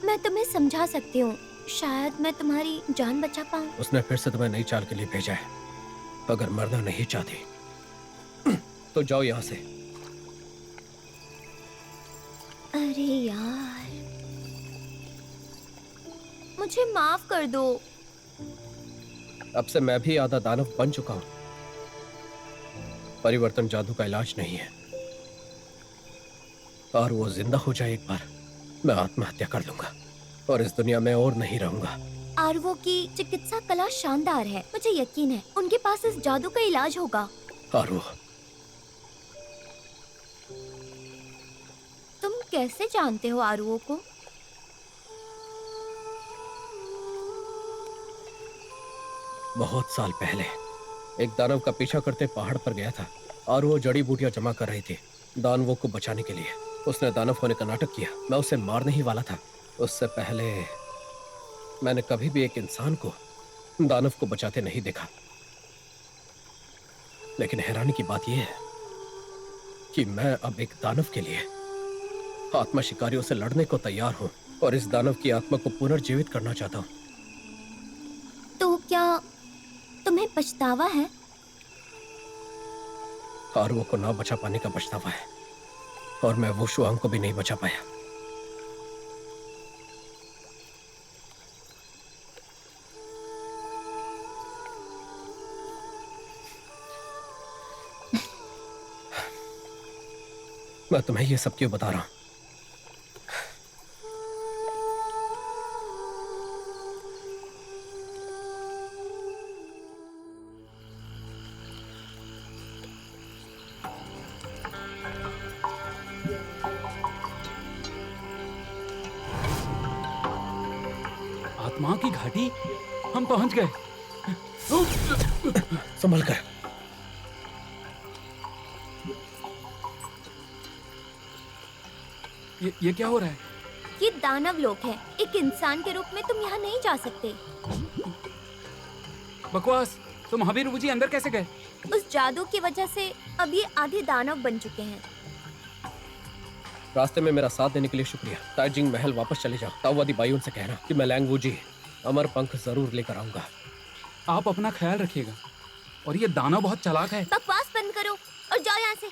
मैं तुम्हें समझा सकती हूँ, शायद मैं तुम्हारी जान बचा पाऊँ। उसने फिर से तुम्हें नई चाल के लिए भेजा है। अगर मरना नहीं चाहती तो जाओ यहाँ से। अरे यार, मुझे माफ कर दो। अब से मैं भी आधा दानव बन चुका हूँ। परिवर्तन जादू का इलाज नहीं है, और वो जिंदा हो जाए एक बार, मैं आत्महत्या कर लूंगा और इस दुनिया में और नहीं रहूंगा। आरवो की चिकित्सा कला शानदार है। मुझे यकीन है उनके पास इस जादू का इलाज होगा। आरुओ, तुम कैसे जानते हो आरुओ को? बहुत साल पहले एक दानव का पीछा करते पहाड़ पर गया था और वो जड़ी बूटियां जमा कर रही थी दानवों को बचाने के लिए। उसने दानव होने का नाटक किया। मैं उसे मारने ही वाला था। उससे पहले मैंने कभी भी एक इंसान को दानव को बचाते नहीं देखा। लेकिन हैरानी की बात यह है कि मैं अब एक दानव के लिए आत्मा शिकारियों से लड़ने को तैयार हूं और इस दानव की आत्मा को पुनर्जीवित करना चाहता हूं। तो क्या तुम्हें पछतावा है? आरुओं को ना बचा पाने का पछतावा है, और मैं वो शुआंग को भी नहीं बचा पाया। मैं तुम्हें ये सब क्यों बता रहा हूं? आत्माओं की घाटी, हम पहुंच गए। संभल कर। ये क्या हो रहा है? ये दानव लोक है। एक इंसान के रूप में तुम यहाँ नहीं जा सकते। बकवास। तो महावीर जी अंदर कैसे गए? उस जादू की वजह से अब ये आधे दानव बन चुके हैं। रास्ते में मेरा साथ देने के लिए शुक्रिया। ताइजिंग महल वापस चले जाओ। ताओवादी बायुन से कहना कि मैं लैंग वूजी अमर पंख जरूर लेकर आऊंगा। आप अपना ख्याल रखिएगा। और ये दानव बहुत चालाक है। बकवास बंद करो और जाओ यहाँ से।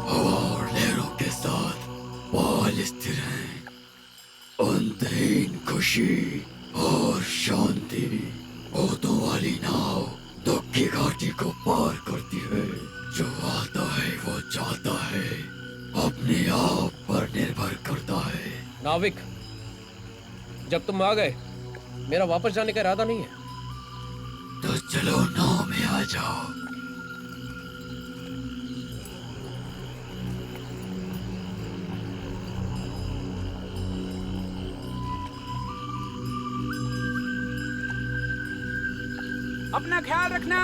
हवा और लहरों के साथ बाल स्थिर हैं। अंतहीन खुशी और शांति। भूतों वाली नाव दुख की घाटी को पार करती है। जो आता है वो जाता है, अपने आप पर निर्भर करता है। नाविक, जब तुम आ गए, मेरा वापस जाने का इरादा नहीं है। तो चलो नाव में आ जाओ। अपना ख्याल रखना।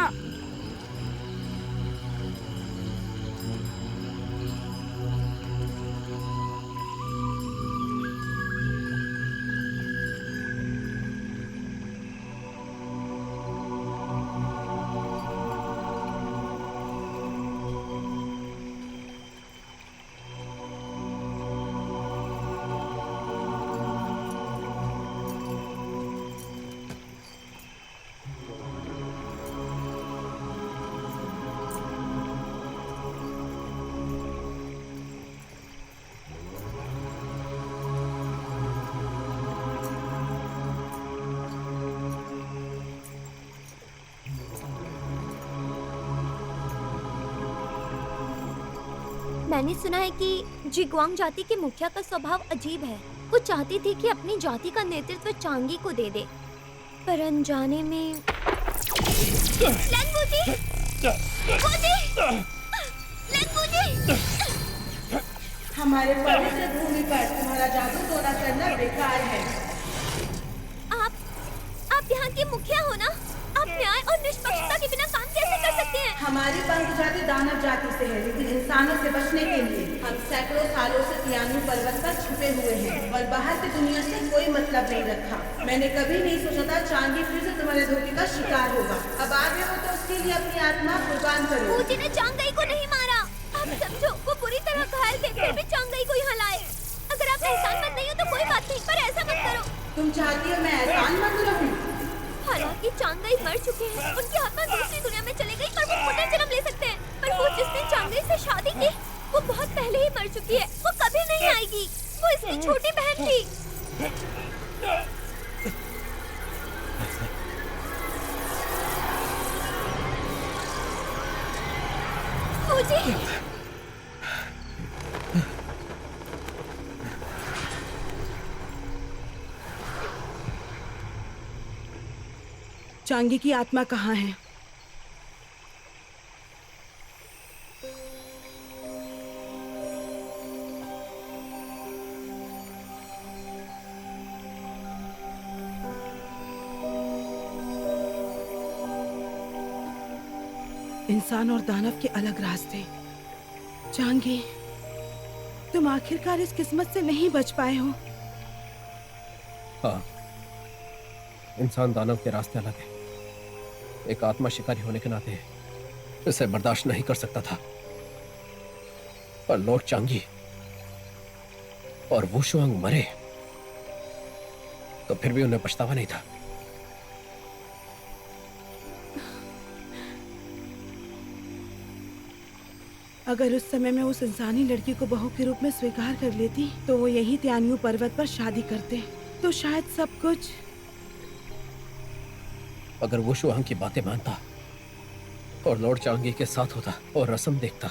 मैंने सुना है कि जिग्वांग जाति के मुखिया का स्वभाव अजीब है। वो चाहती थी कि अपनी जाति का नेतृत्व चांगी को दे दे, पर अनजाने में हमारे पवित्र भूमि पर तुम्हारा जादू टोना करना बेकार है। आप यहाँ के मुखिया हो ना? आप न्याय और निष्पक्षता के बिना काम कैसे कर सकते हैं? हमारी पंख जाति दानव जाति से है, लेकिन इंसानों से बचने के लिए हम सैकड़ों सालों से तियानू पर्वत पर छुपे हुए हैं और बाहर की दुनिया से कोई मतलब नहीं रखा। मैंने कभी नहीं सोचा था चांगी फिर से तुम्हारे धोखे का शिकार होगा। अब आ गए हो तो उसके लिए अपनी आत्मा कुर्बान करो। पूजी ने चांगाई को नहीं मारा। आप समझो, वो बुरी तरह घायल थे, फिर भी चांगाई को यहाँ लाए। अगर आप एहसानमंद नहीं हो तो कोई बात नहीं, पर ऐसा मत करो। तुम चाहती हो मैं एहसानमंद रहूं? हालांकि चांगाई मर चुके हैं, उनकी आत्मा दूसरी दुनिया में चली गई, पर वो पुनर्जन्म ले सकते हैं। पर वो जिसने चांगाई से शादी की, वो बहुत पहले ही मर चुकी है। वो कभी नहीं आएगी। वो इसकी छोटी बहन थी। पूजी, चांगी की आत्मा कहाँ है? इंसान और दानव के अलग रास्ते। चांगी, तुम आखिरकार इस किस्मत से नहीं बच पाए हो। हाँ, इंसान दानव के रास्ते अलग है। एक आत्मा शिकारी होने के नाते इसे बर्दाश्त नहीं कर सकता था, पर लॉर्ड चांगी और वुशुआंग मरे तो फिर भी उन्हें पछतावा नहीं था। अगर उस समय मैं उस इंसानी लड़की को बहू के रूप में स्वीकार कर लेती तो वो यही त्यान्यू पर्वत पर शादी करते, तो शायद सब कुछ। अगर वो शुआंग की बातें मानता और लॉर्ड चांगी के साथ होता और रस्म देखता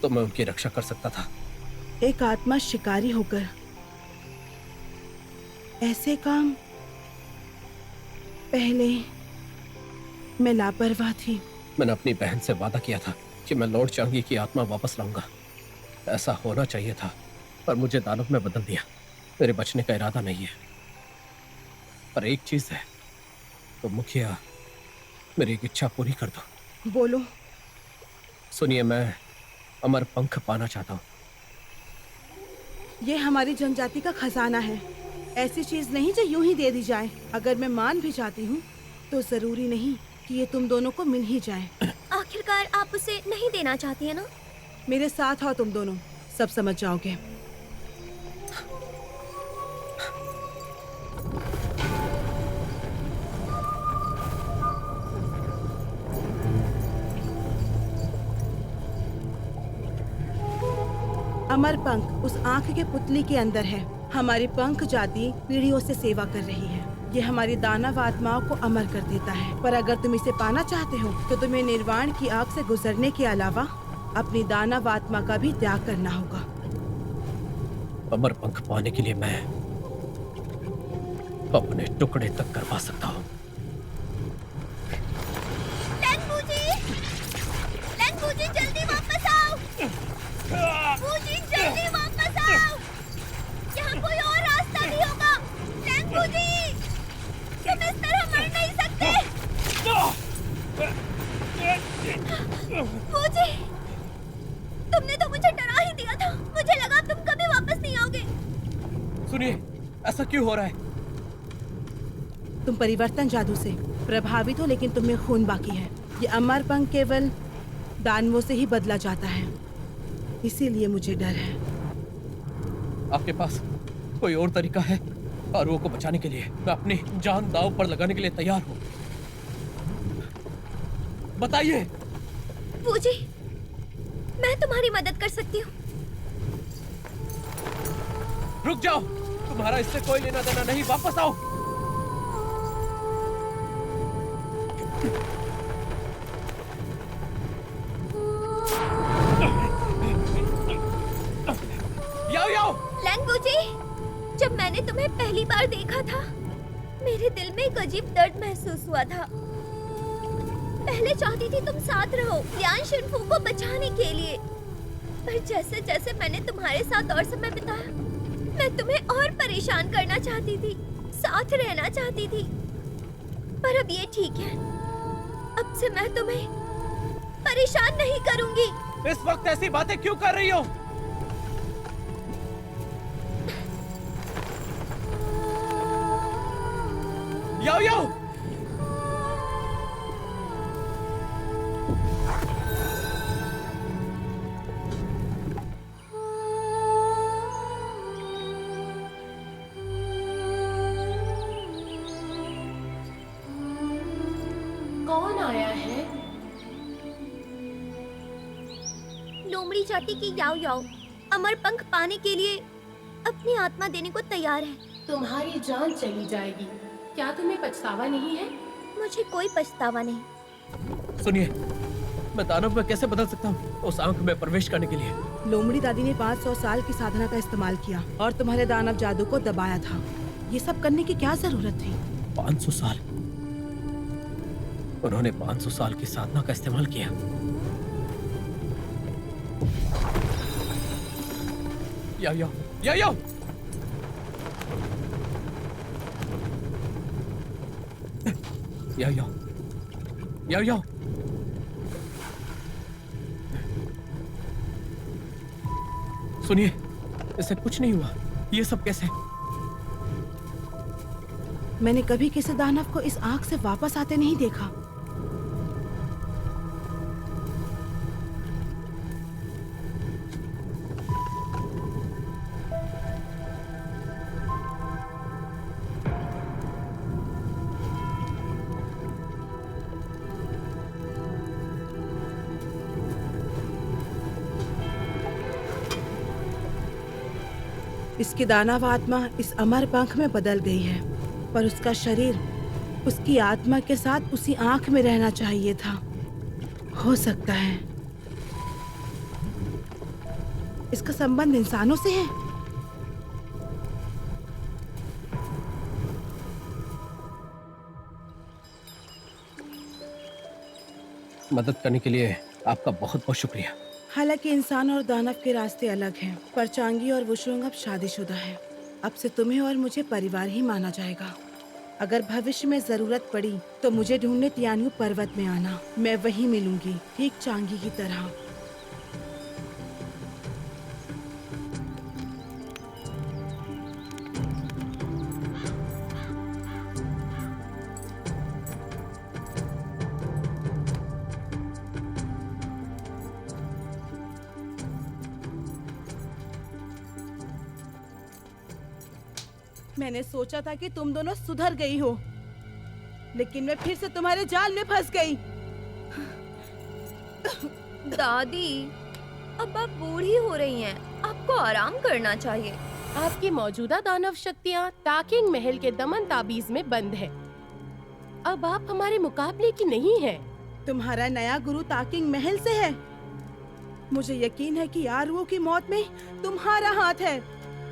तो मैं उनकी रक्षा कर सकता था। एक आत्मा शिकारी होकर ऐसे काम पहले मैं लापरवाह थी। मैंने अपनी बहन से वादा किया था कि मैं लॉर्ड चांगी की आत्मा वापस लाऊंगा। ऐसा होना चाहिए था, पर मुझे दानव में बदल दिया। मेरे बचने का इरादा नहीं है, पर एक चीज है, तो मुखिया मेरी एक इच्छा पूरी कर दो। बोलो। सुनिए, मैं अमर पंख पाना चाहता हूँ। ये हमारी जनजाति का खजाना है। ऐसी चीज नहीं जो यूं ही दे दी जाए। अगर मैं मान भी जाती हूँ तो जरूरी नहीं कि ये तुम दोनों को मिल ही जाए। आखिरकार आप उसे नहीं देना चाहती है ना? मेरे साथ आओ, तुम दोनों सब समझ जाओगे। अमर पंख उस आंख के पुतली के अंदर है। हमारी पंख जाति पीढ़ियों से सेवा कर रही है। ये हमारी दानव आत्माओं को अमर कर देता है। पर अगर तुम इसे पाना चाहते हो तो तुम्हें निर्वाण की आग से गुजरने के अलावा अपनी दानव आत्मा का भी त्याग करना होगा। अमर पंख पाने के लिए मैं अपने टुकड़े तक करवा सकता हूँ। लंगूजी, जल्दी वापस आओ। बूजी, जल्दी वापस आओ। यहाँ कोई और रास्ता नहीं होगा। लंगूजी, तुम इस तरह मर नहीं सकते। बूजी, तुमने तो मुझे डरा ही दिया था। मुझे लगा तुम कभी वापस नहीं आओगे। सुनिए, ऐसा क्यों हो रहा है? तुम परिवर्तन जादू से प्रभावित हो, लेकिन तुम्हें खून बाकी है। ये अमर पंख केवल दानवों से ही बदला जाता है, इसीलिए मुझे डर है। आपके पास कोई और तरीका है? आरुओं को बचाने के लिए मैं अपनी जान दांव पर लगाने के लिए तैयार हूँ। बताइए। बूजी, मैं तुम्हारी मदद कर सकती हूँ। रुक जाओ, तुम्हारा इससे कोई लेना देना नहीं। वापस आओ। लंगूजी, जब मैंने तुम्हें पहली बार देखा था, मेरे दिल में एक अजीब दर्द महसूस हुआ था। पहले चाहती थी तुम साथ रहो लियान शिनफू को बचाने के लिए, पर जैसे जैसे मैंने तुम्हारे साथ और समय बिताया, मैं तुम्हें और परेशान करना चाहती थी, साथ रहना चाहती थी। पर अब ये ठीक है, अब से मैं तुम्हें परेशान नहीं करूंगी। इस वक्त ऐसी बातें क्यों कर रही हो? याओ याओ! कौन आया है? लोमड़ी जाति की याओ याओ अमर पंख पाने के लिए अपनी आत्मा देने को तैयार है। तुम्हारी जान चली जाएगी, क्या तुम्हें पछतावा नहीं है? मुझे कोई पछतावा नहीं। सुनिए, मैं दानव में कैसे बदल सकता हूँ उस आंख में प्रवेश करने के लिए? लोमड़ी दादी ने 500 साल की साधना का इस्तेमाल किया और तुम्हारे दानव जादू को दबाया था। ये सब करने की क्या जरूरत थी? 500 साल? उन्होंने 500 साल की साधना का इस्तेमाल किया। याओ याओ! याओ याओ! याओ याओ! याओ याओ! सुनिए, इससे कुछ नहीं हुआ। ये सब कैसे? मैंने कभी किसी दानव को इस आग से वापस आते नहीं देखा। इसकी दानव आत्मा इस अमर पंख में बदल गई है, पर उसका शरीर उसकी आत्मा के साथ उसी आंख में रहना चाहिए था। हो सकता है इसका संबंध इंसानों से है। मदद करने के लिए आपका बहुत बहुत शुक्रिया। हालांकि इंसान और दानव के रास्ते अलग हैं, पर चांगी और वुशोंग अब शादीशुदा है। अब से तुम्हें और मुझे परिवार ही माना जाएगा। अगर भविष्य में जरूरत पड़ी तो मुझे ढूंढने तियान्यू पर्वत में आना, मैं वहीं मिलूंगी, ठीक चांगी की तरह। मैंने सोचा था कि तुम दोनों सुधर गई हो, लेकिन मैं फिर से तुम्हारे जाल में फंस गई। दादी, अब आप बूढ़ी हो रही हैं, आपको आराम करना चाहिए। आपकी मौजूदा दानव शक्तियाँ ताकिंग महल के दमन ताबीज में बंद है। अब आप हमारे मुकाबले की नहीं है। तुम्हारा नया गुरु ताकिंग महल से है। मुझे यकीन है कि आरुओ की मौत में तुम्हारा हाथ है।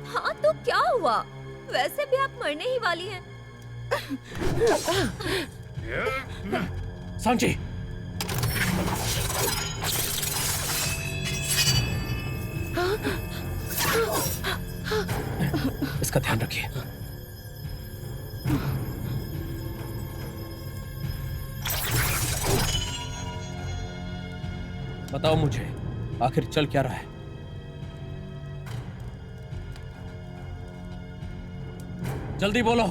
हाँ तो क्या हुआ, वैसे भी आप मरने ही वाली हैं। सांची, इसका ध्यान रखिए। बताओ मुझे, आखिर चल क्या रहा है? जल्दी बोलो।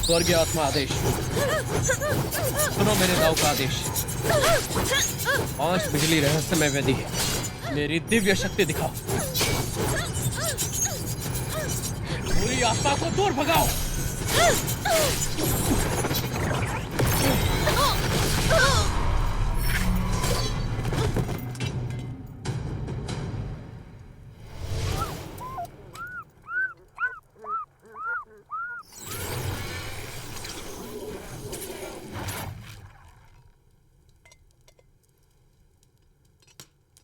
स्वर्गीय आत्मा आदेश, सुनो मेरे दाव का आदेश। 5 बिजली रहस्यमय वेदी, मेरी दिव्य शक्ति दिखाओ। पूरी आत्मा को दूर भगाओ।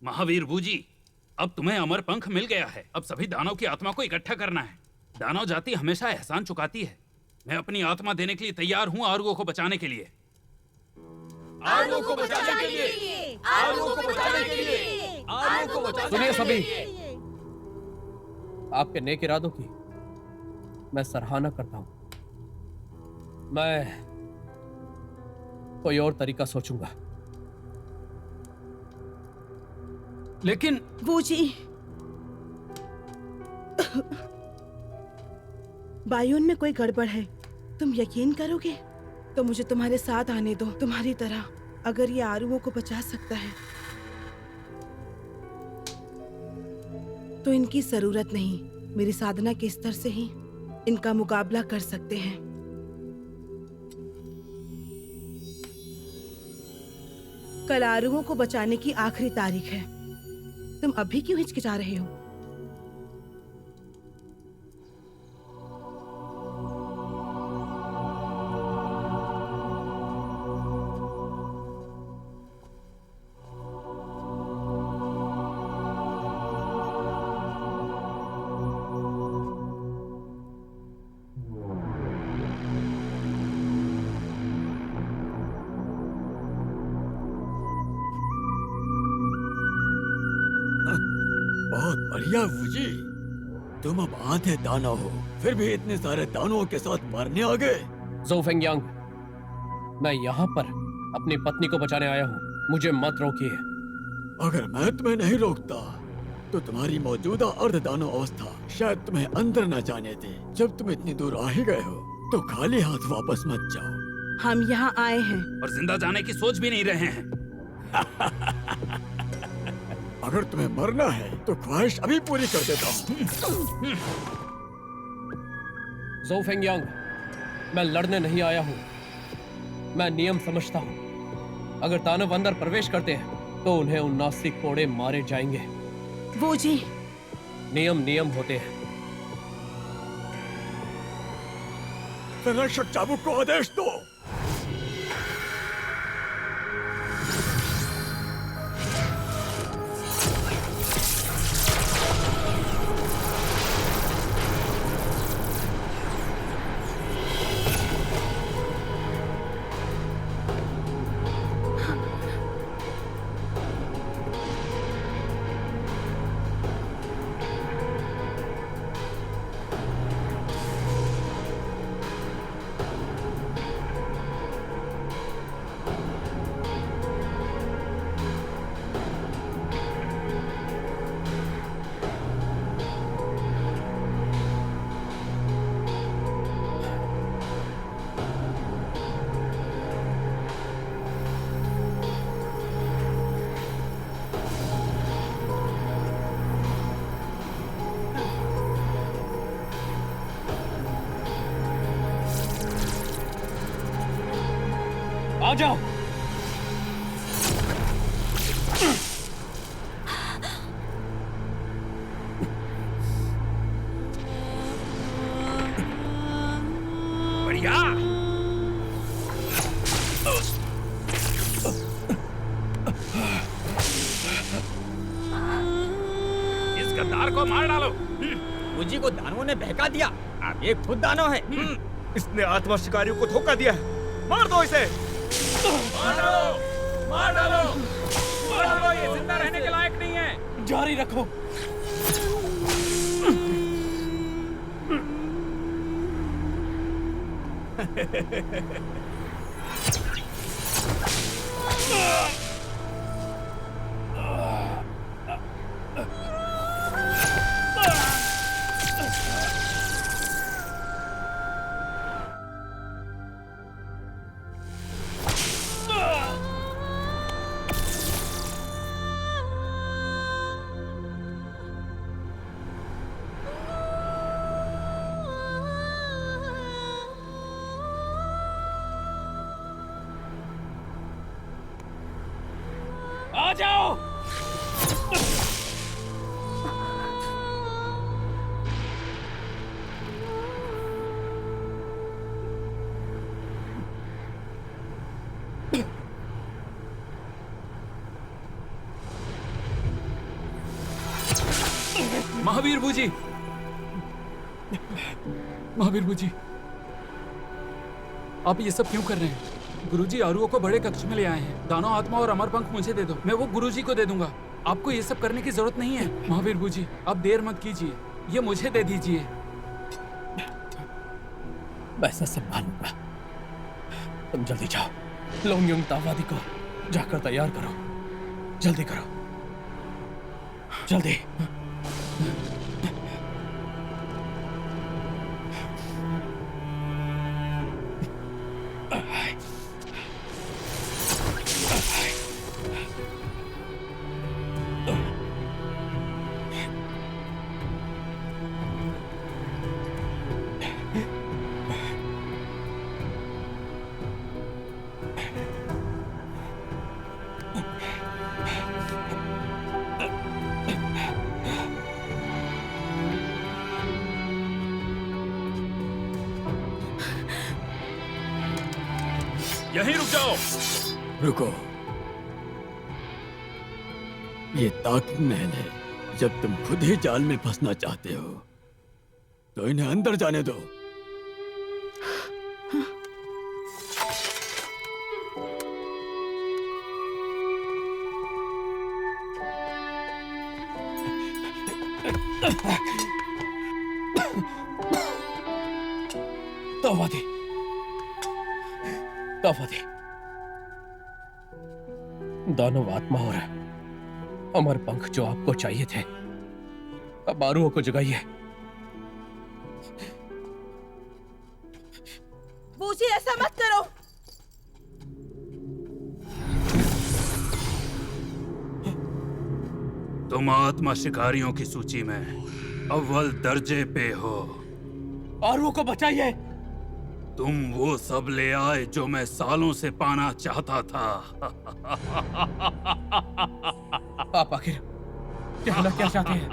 महावीर बूजी, अब तुम्हें अमर पंख मिल गया है। अब सभी दानव की आत्मा को इकट्ठा करना है। दानव जाति हमेशा एहसान चुकाती है। मैं अपनी आत्मा देने के लिए तैयार हूँ, आरुओं को बचाने के लिए। आरुओं को बचाने के लिए, आरुओं को बचाने के लिए, आरुओं को बचाने। सुनिए सभी, आपके नेक इरादों की मैं सराहना करता हूं। मैं कोई और तरीका सोचूंगा। लेकिन बूजी, बायून में कोई गड़बड़ है, तुम यकीन करोगे? तो मुझे तुम्हारे साथ आने दो, तुम्हारी तरह। अगर ये आरुओं को बचा सकता है तो इनकी जरूरत नहीं, मेरी साधना के स्तर से ही इनका मुकाबला कर सकते हैं। कल आरुओं को बचाने की आखिरी तारीख है। तुम अभी क्यों हिचकिचा रहे हो? बहुत बढ़िया बूजी, तुम अब आधे दानव हो, फिर भी इतने सारे दानवों के साथ मारने आ गए। ज़ोउ फेंगयांग, मैं यहाँ पर अपनी पत्नी को बचाने आया हूँ, मुझे मत रोकिए। अगर मैं तुम्हें नहीं रोकता तो तुम्हारी मौजूदा अर्ध दानव अवस्था शायद तुम्हें अंदर न जाने दे। जब तुम इतनी दूर आ ही गए हो तो खाली हाथ वापस मत जाओ। हम यहाँ आए हैं और जिंदा जाने की सोच भी नहीं रहे हैं। अगर तुम्हें मरना है तो ख्वाहिश अभी पूरी कर देता हूँ। ज़ोउ फेंगयांग, मैं लड़ने नहीं आया हूँ, मैं नियम समझता हूँ। अगर दानव अंदर प्रवेश करते हैं तो उन्हें 79 कोड़े मारे जाएंगे। वो जी, नियम नियम होते हैं। संरक्षक चाबुक को आदेश दो। आ जाओ। बढ़िया। इस गद्दार को मार डालो। मुझी को दानवों ने बहका दिया। अब ये खुद दानव है। इसने आत्मा शिकारियों को धोखा दिया है। मार दो इसे। मार डालो, मार डालो, मार डालो। ये जिंदा रहने के लायक नहीं है। जारी रखो। आ जाओ। महावीर बूजी, महावीर बूजी, आप ये सब क्यों कर रहे हैं? गुरुजी आरुओं को बड़े कक्ष में ले आए हैं। दानव आत्मा और अमर पंख मुझे दे दो, मैं वो गुरुजी को दे दूंगा। आपको ये सब करने की जरूरत नहीं है। महावीर बूजी, आप देर मत कीजिए, ये मुझे दे दीजिए। मैं ऐसा संभालूंगा। तुम जल्दी जाओ। लोंगयुंग तावादी को जाकर तैयार करो। जल्दी करो, जल्दी। यहीं रुक जाओ। रुको, ये ताक़त महल है। जब तुम खुद ही जाल में फंसना चाहते हो तो इन्हें अंदर जाने दो। तावादी, तावादी, दानव आत्मा और अमर पंख जो आपको चाहिए थे, अब आरुओं को जगाइए। बूजी, ऐसा मत करो। तुम आत्मा शिकारियों की सूची में अव्वल दर्जे पे हो। आरुओं को बचाइए। तुम वो सब ले आए जो मैं सालों से पाना चाहता था। आप आखिर कहना क्या चाहते हैं?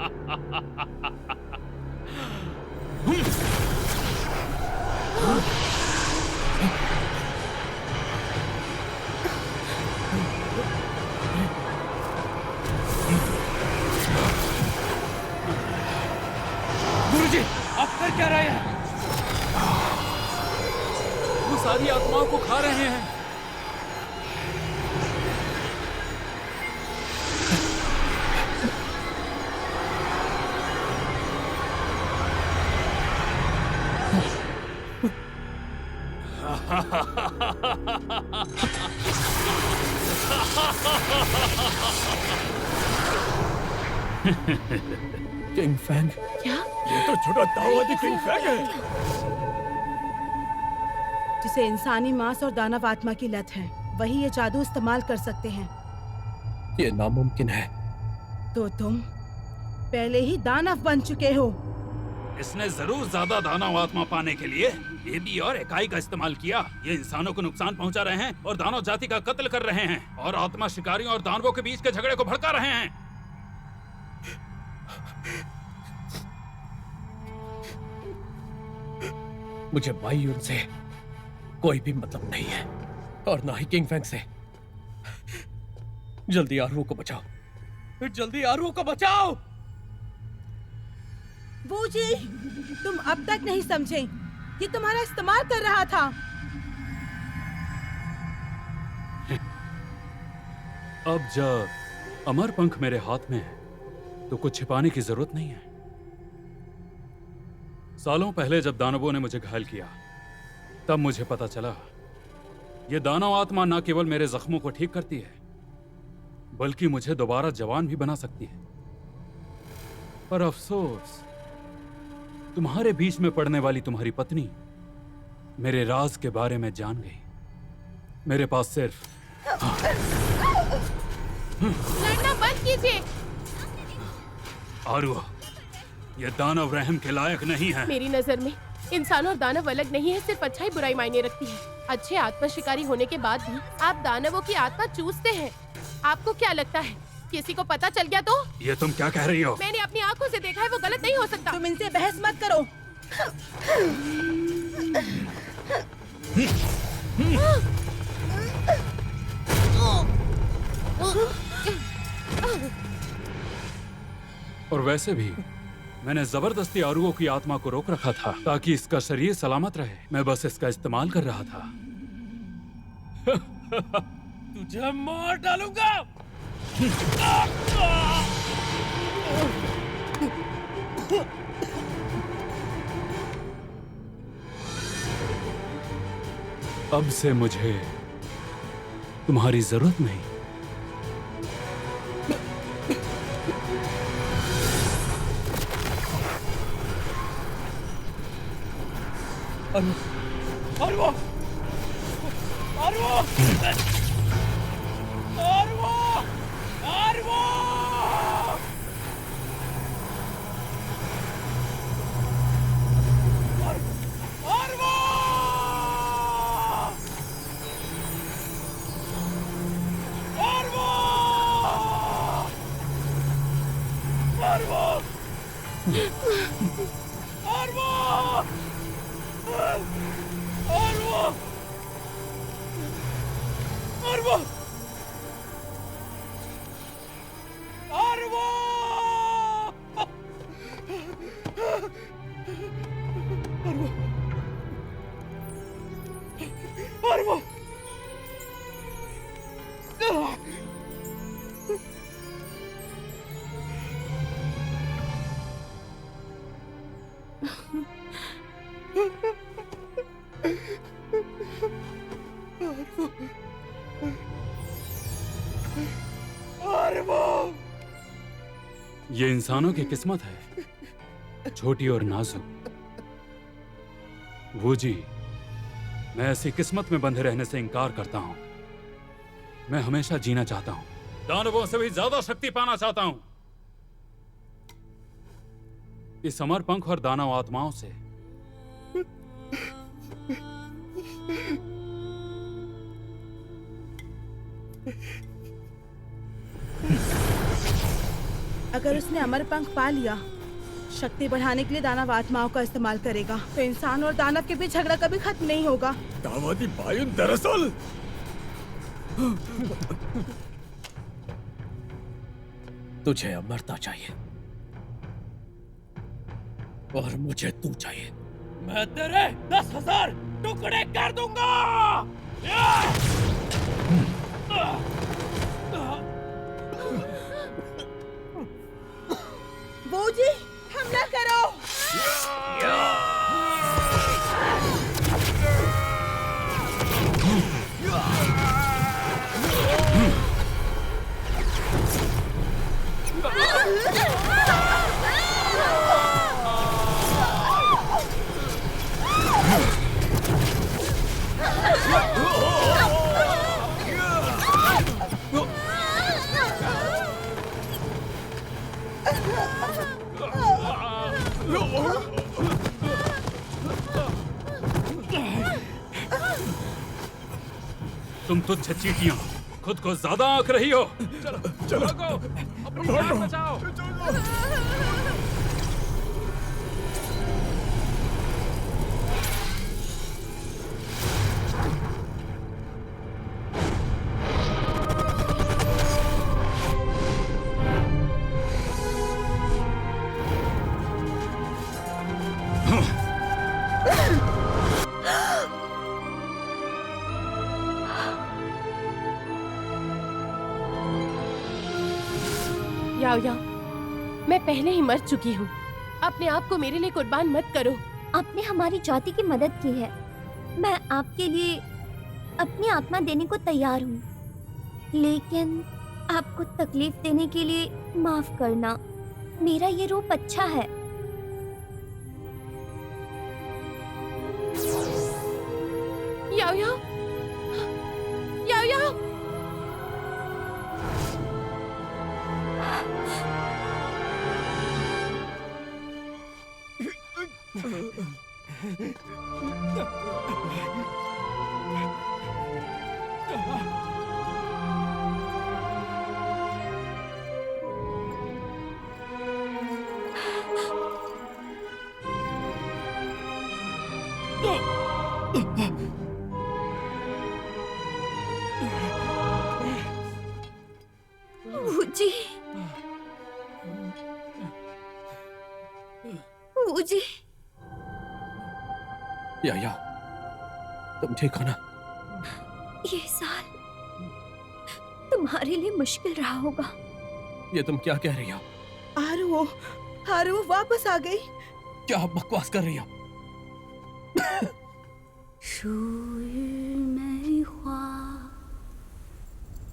गुरुजी, आप कर क्या रहे हैं? वो सारी आत्माओं को खा रहे हैं। किंग फैंग, ये तो छोटा दावती किंग फैंग है। जिसे इंसानी मांस और दानव आत्मा की लत है, वही ये जादू इस्तेमाल कर सकते हैं। ये नामुमकिन है। तो तुम पहले ही दानव बन चुके हो। इसने जरूर ज्यादा दानव आत्मा पाने के लिए एबी और इकाई का इस्तेमाल किया। ये इंसानों को नुकसान पहुंचा रहे हैं और दानव जाति का कत्ल कर रहे हैं और आत्मा शिकारियों और दानवों के बीच के झगड़े को भड़का रहे हैं। मुझे बाईयुन से कोई भी मतलब नहीं है और ना ही किंग फैंग से। जल्दी आरू को बचाओ, जल्दी आरू को बचाओ। वो जी, तुम अब तक नहीं समझे, ये तुम्हारा इस्तेमाल कर रहा था। अब जब अमर पंख मेरे हाथ में है तो कुछ छिपाने की जरूरत नहीं है। सालों पहले जब दानवों ने मुझे घायल किया तब मुझे पता चला ये दानव आत्मा न केवल मेरे जख्मों को ठीक करती है बल्कि मुझे दोबारा जवान भी बना सकती है। पर अफसोस, तुम्हारे बीच में पड़ने वाली तुम्हारी पत्नी मेरे राज के बारे में जान गई। मेरे पास सिर्फ लड़ना बंद कीजिए। आरू, ये दानव रहम के लायक नहीं है। मेरी नजर में इंसान और दानव अलग नहीं है, सिर्फ अच्छाई बुराई मायने रखती है। अच्छे आत्मा शिकारी होने के बाद भी आप दानवों की आत्मा चूसते हैं। आपको क्या लगता है किसी को पता चल गया तो? ये तुम क्या कह रही हो? मैंने अपनी आंखों से देखा है, वो गलत नहीं हो सकता। तुम इनसे बहस मत करो। और वैसे भी मैंने जबरदस्ती आरुओं की आत्मा को रोक रखा था ताकि इसका शरीर सलामत रहे। मैं बस इसका इस्तेमाल कर रहा था। तुझे मार डालूंगा। अब से मुझे तुम्हारी जरूरत नहीं। आरू, आरू, आरू, आरू, ये इंसानों की किस्मत है, छोटी और नाजुक। वो जी, मैं ऐसी किस्मत में बंधे रहने से इनकार करता हूं। मैं हमेशा जीना चाहता हूं, दानवों से भी ज्यादा शक्ति पाना चाहता हूं। इस अमर पंख और दानव आत्माओं से अगर उसने अमर पंख पा लिया, शक्ति बढ़ाने के लिए दानव आत्माओं का इस्तेमाल करेगा, तो इंसान और दानव के बीच झगड़ा कभी खत्म नहीं होगा। दामादी बायुन दरअसल तुझे अमरता चाहिए और मुझे तू चाहिए। मैं तेरे 10,000 टुकड़े कर दूंगा। बूजी, हमला करो। तुम तुच्छ चींटियां खुद को ज्यादा आंक रही हो। चलो भागो, अपनी जान बचाओ। याओ याओ, मैं पहले ही मर चुकी हूँ। अपने आप को मेरे लिए कुर्बान मत करो। आपने हमारी जाति की मदद की है। मैं आपके लिए अपनी आत्मा देने को तैयार हूँ, लेकिन आपको तकलीफ देने के लिए माफ करना। मेरा ये रूप अच्छा है। याओ याओ, याओ याओ। बूजी, बूजी, या तुम ठीक हो ना? ये साल तुम्हारे लिए मुश्किल रहा होगा। ये तुम क्या कह रही हो? आरुओ वापस आ गई। क्या बकवास कर रही हो? 树玉梅花，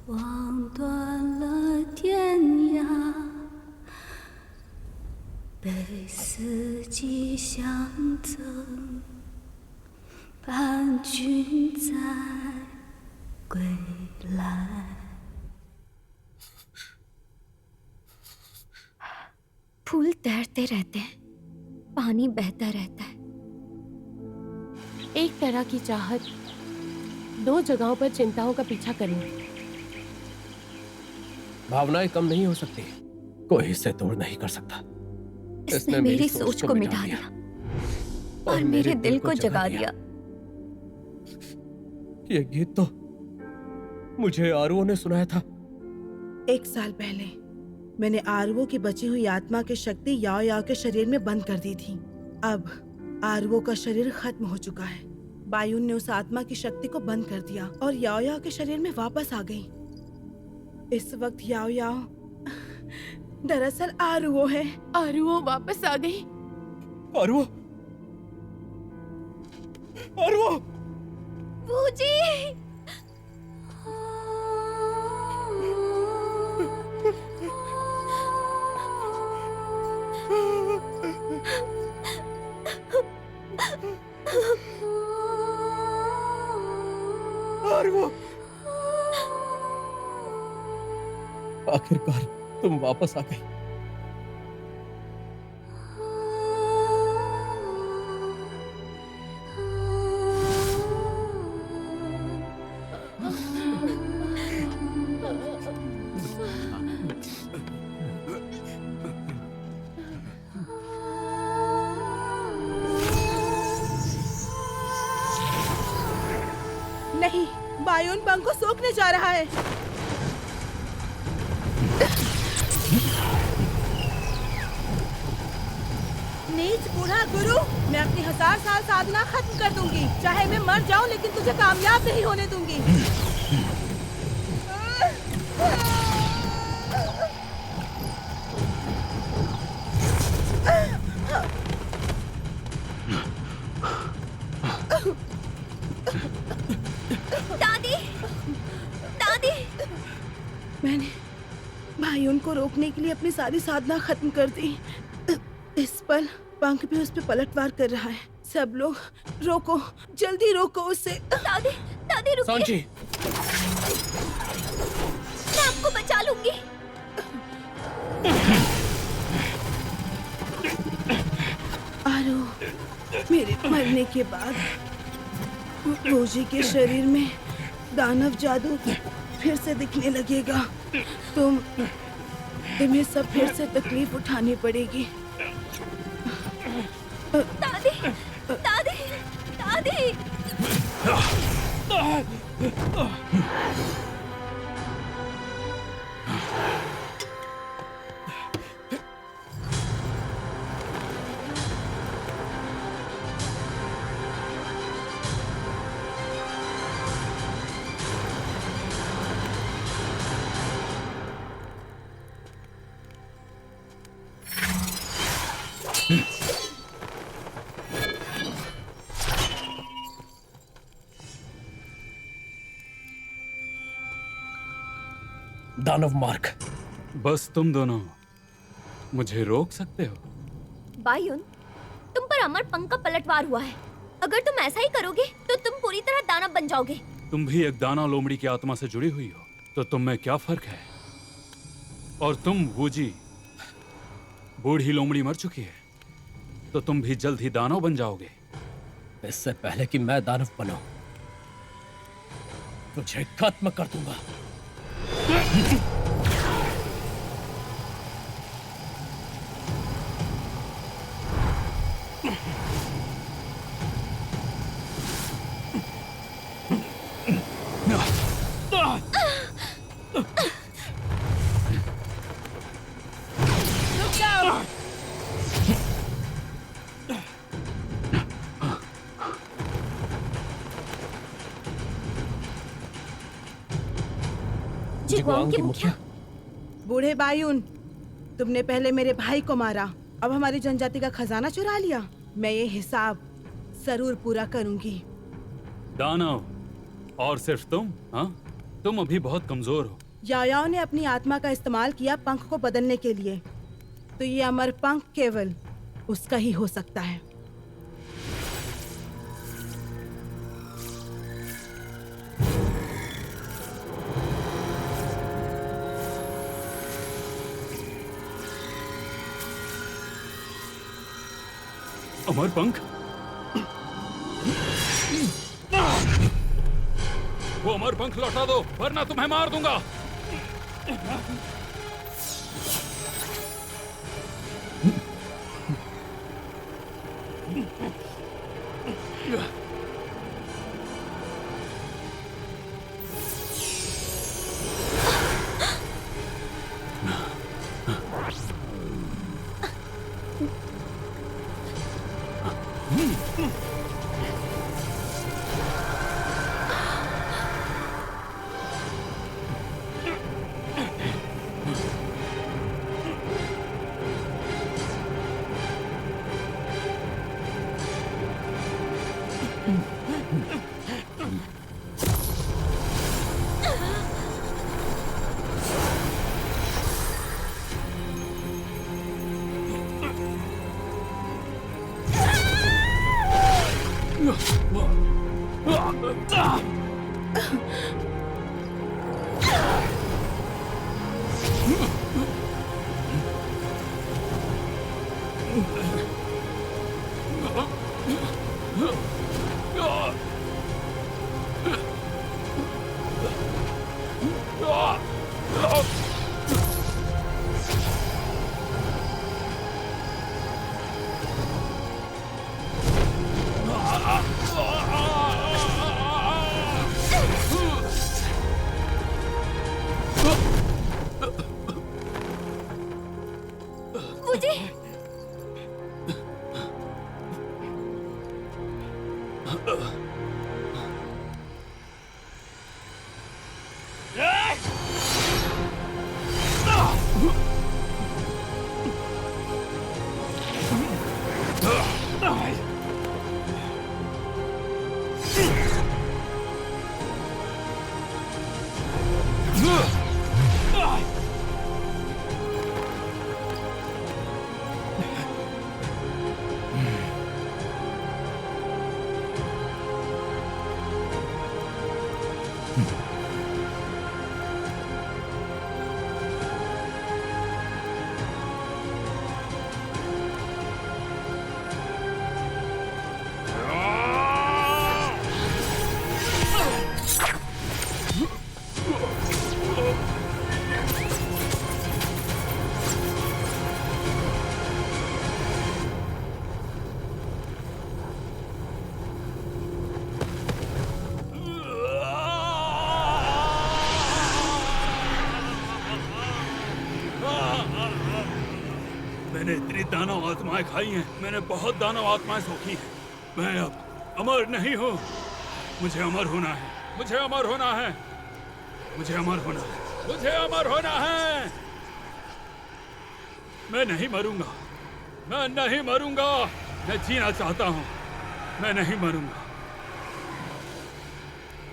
望断了天涯，被四季相赠，伴君在归来。फूल तैरते रहते हैं, पानी बहता रहता है। एक तरह की चाहत दो जगहों पर चिंताओं का पीछा करें। भावनाएं कम नहीं हो सकती, कोई इसे दूर नहीं कर सकता। इसने मेरी सोच को मिटा दिया और मेरे दिल को जगा दिया। ये गीत तो मुझे आरुओ ने सुनाया था। 1 साल पहले मैंने आरुओ की बची हुई आत्मा की शक्ति याओ याओ के शरीर में बंद कर दी थी। अब आरुओ का शरीर खत्म हो चुका है। बायुन ने उस आत्मा की शक्ति को बंद कर दिया और याओ याओ के शरीर में वापस आ गई। इस वक्त याओ याओ दरअसल आरुओ है। आरुओ वापस आ गई। आरुओ, आरुओ, बूजी, आरुओ, आखिरकार तुम वापस आ गई। भाइयों पंख को सोखने जा रहा है। नीच बूढ़ा गुरु, मैं अपनी 1000 साल साधना खत्म कर दूंगी। चाहे मैं मर जाऊं लेकिन तुझे कामयाब नहीं होने दूंगी। दादी, दादी। मैंने भाइयों को रोकने के लिए अपनी सारी साधना खत्म कर दी। इस पल पंख भी उस पे पलटवार कर रहा है। सब लोग रोको, जल्दी रोको उसे। दादी, दादी रुकिए। सांची, मैं आपको बचा लूंगी। आरो, मेरे मरने के बाद रोजी के शरीर में दानव जादू फिर से दिखने लगेगा। तुम्हें सब फिर से तकलीफ उठानी पड़ेगी। दादी, दादी, दादी। दानव मार्ग। बस तुम दोनों मुझे रोक सकते हो? बायुन, तुम पर अमर पंख का पलटवार हुआ है। अगर तुम ऐसा ही करोगे तो तुम पूरी तरह दानव बन जाओगे। तुम भी एक दानव लोमड़ी की आत्मा से जुड़ी हुई हो, तो तुम में क्या फर्क है? और तुम वूजी, बूढ़ी लोमड़ी मर चुकी है, तो तुम भी जल्द ही दानव बन जाओगे। इससे पहले कि मैं दानव बनूं, तुझे खत्म कर दूंगा। जिग्वांग के मुखिया। बूढ़े बायुन, तुमने पहले मेरे भाई को मारा, अब हमारी जनजाति का खजाना चुरा लिया। मैं ये हिसाब जरूर पूरा करूंगी। दानव, और सिर्फ तुम? हाँ, तुम अभी बहुत कमजोर हो। यायाओ ने अपनी आत्मा का इस्तेमाल किया पंख को बदलने के लिए, तो ये अमर पंख केवल उसका ही हो सकता है। अमर पंख? वो अमर पंख लौटा दो, वरना तुम्हें मार दूंगा। मैंने इतनी दानव आत्माएं खाई हैं, मैंने बहुत दानव आत्माएं सोखी हैं। मैं अब अमर नहीं हूँ। मुझे अमर होना है, मुझे अमर होना है, मुझे अमर होना है, मुझे अमर होना है। मैं नहीं मरूंगा, मैं नहीं मरूंगा। मैं जीना चाहता हूँ, मैं नहीं मरूंगा।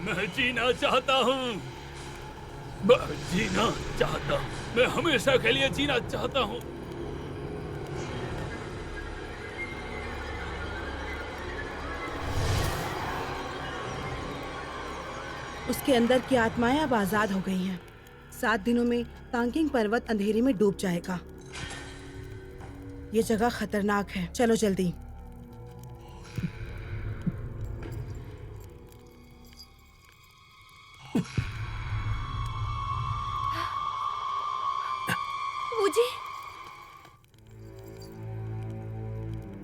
मैं जीना चाहता हूँ, मैं जीना चाहता हूँ, मैं हमेशा के लिए जीना चाहता हूँ। उसके अंदर की आत्माएं अब आजाद हो गई हैं। 7 दिनों में तांकिंग पर्वत अंधेरे में डूब जाएगा। ये जगह खतरनाक है, चलो जल्दी। मुझे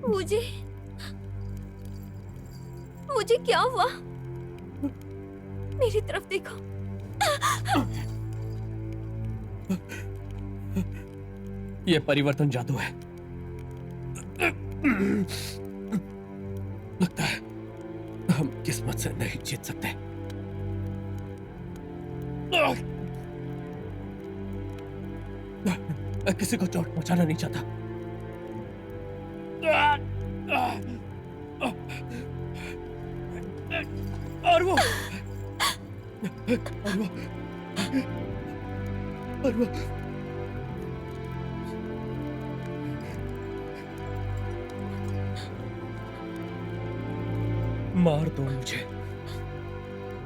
मुझे मुझे क्या हुआ? मेरी तरफ देखो। ये परिवर्तन जादू है। लगता है हम किस्मत से नहीं जीत सकते। मैं किसी को चोट पहुंचाना नहीं चाहता। और वो मार दो मुझे।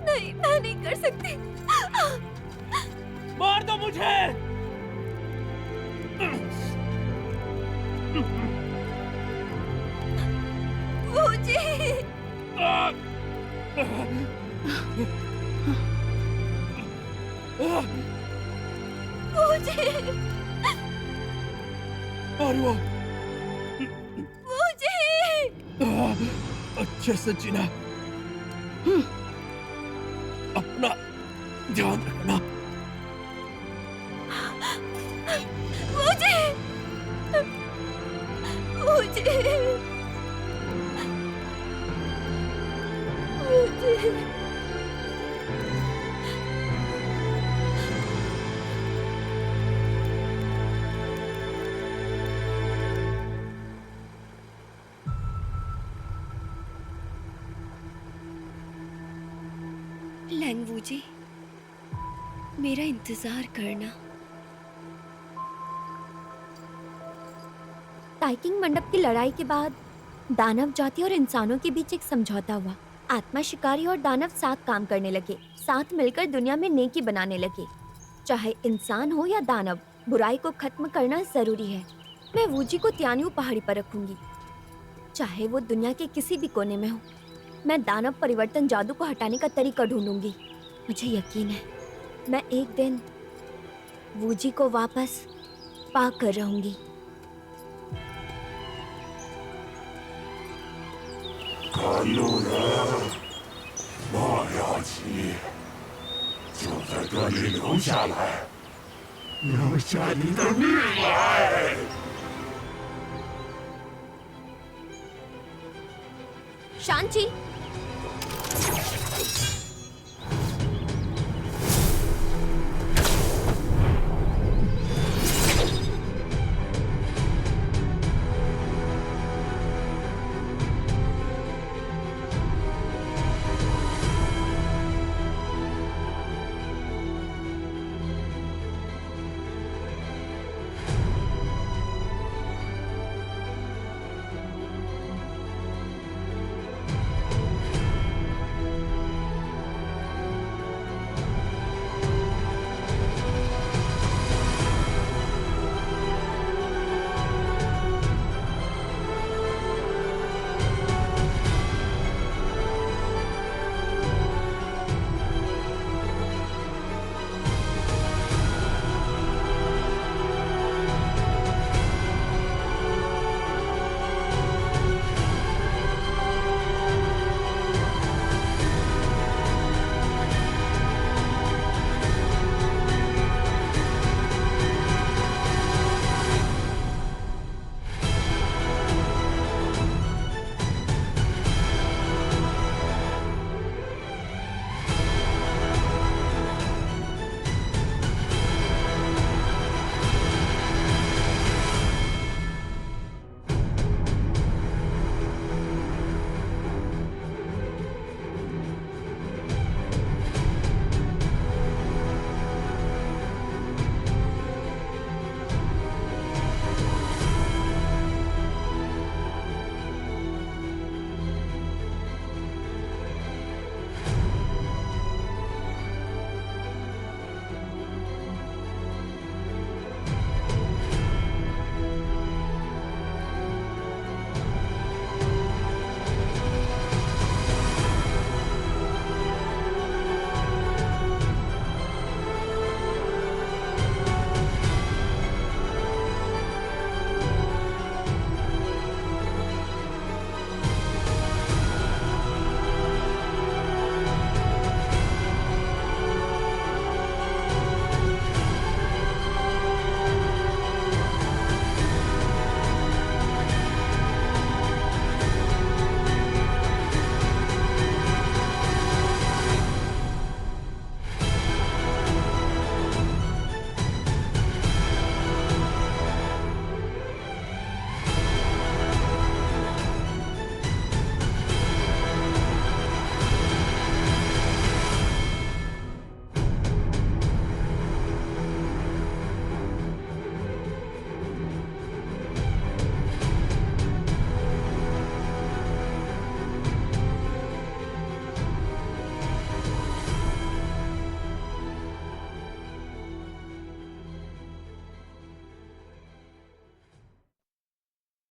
नहीं, मैं नहीं कर सकती। मार दो मुझे। मुझे और वो मुझे अच्छे से जीना, अपना ध्यान रखना। मुझे लैंगवू जी, मेरा इंतजार करना। टाइकिंग मंडप की लड़ाई के बाद दानव जाति और इंसानों के बीच एक समझौता हुआ। आत्मा शिकारी और दानव साथ काम करने लगे, साथ मिलकर दुनिया में नेकी बनाने लगे। चाहे इंसान हो या दानव, बुराई को खत्म करना जरूरी है। मैं वूजी को त्यान्यू पहाड़ी पर रखूंगी, चाहे वो दुनिया के किसी भी कोने में हो। मैं दानव परिवर्तन जादू को हटाने का तरीका ढूंढूंगी। मुझे यकीन है मैं एक दिन वूजी को वापस पा कर रहूंगी। शांची,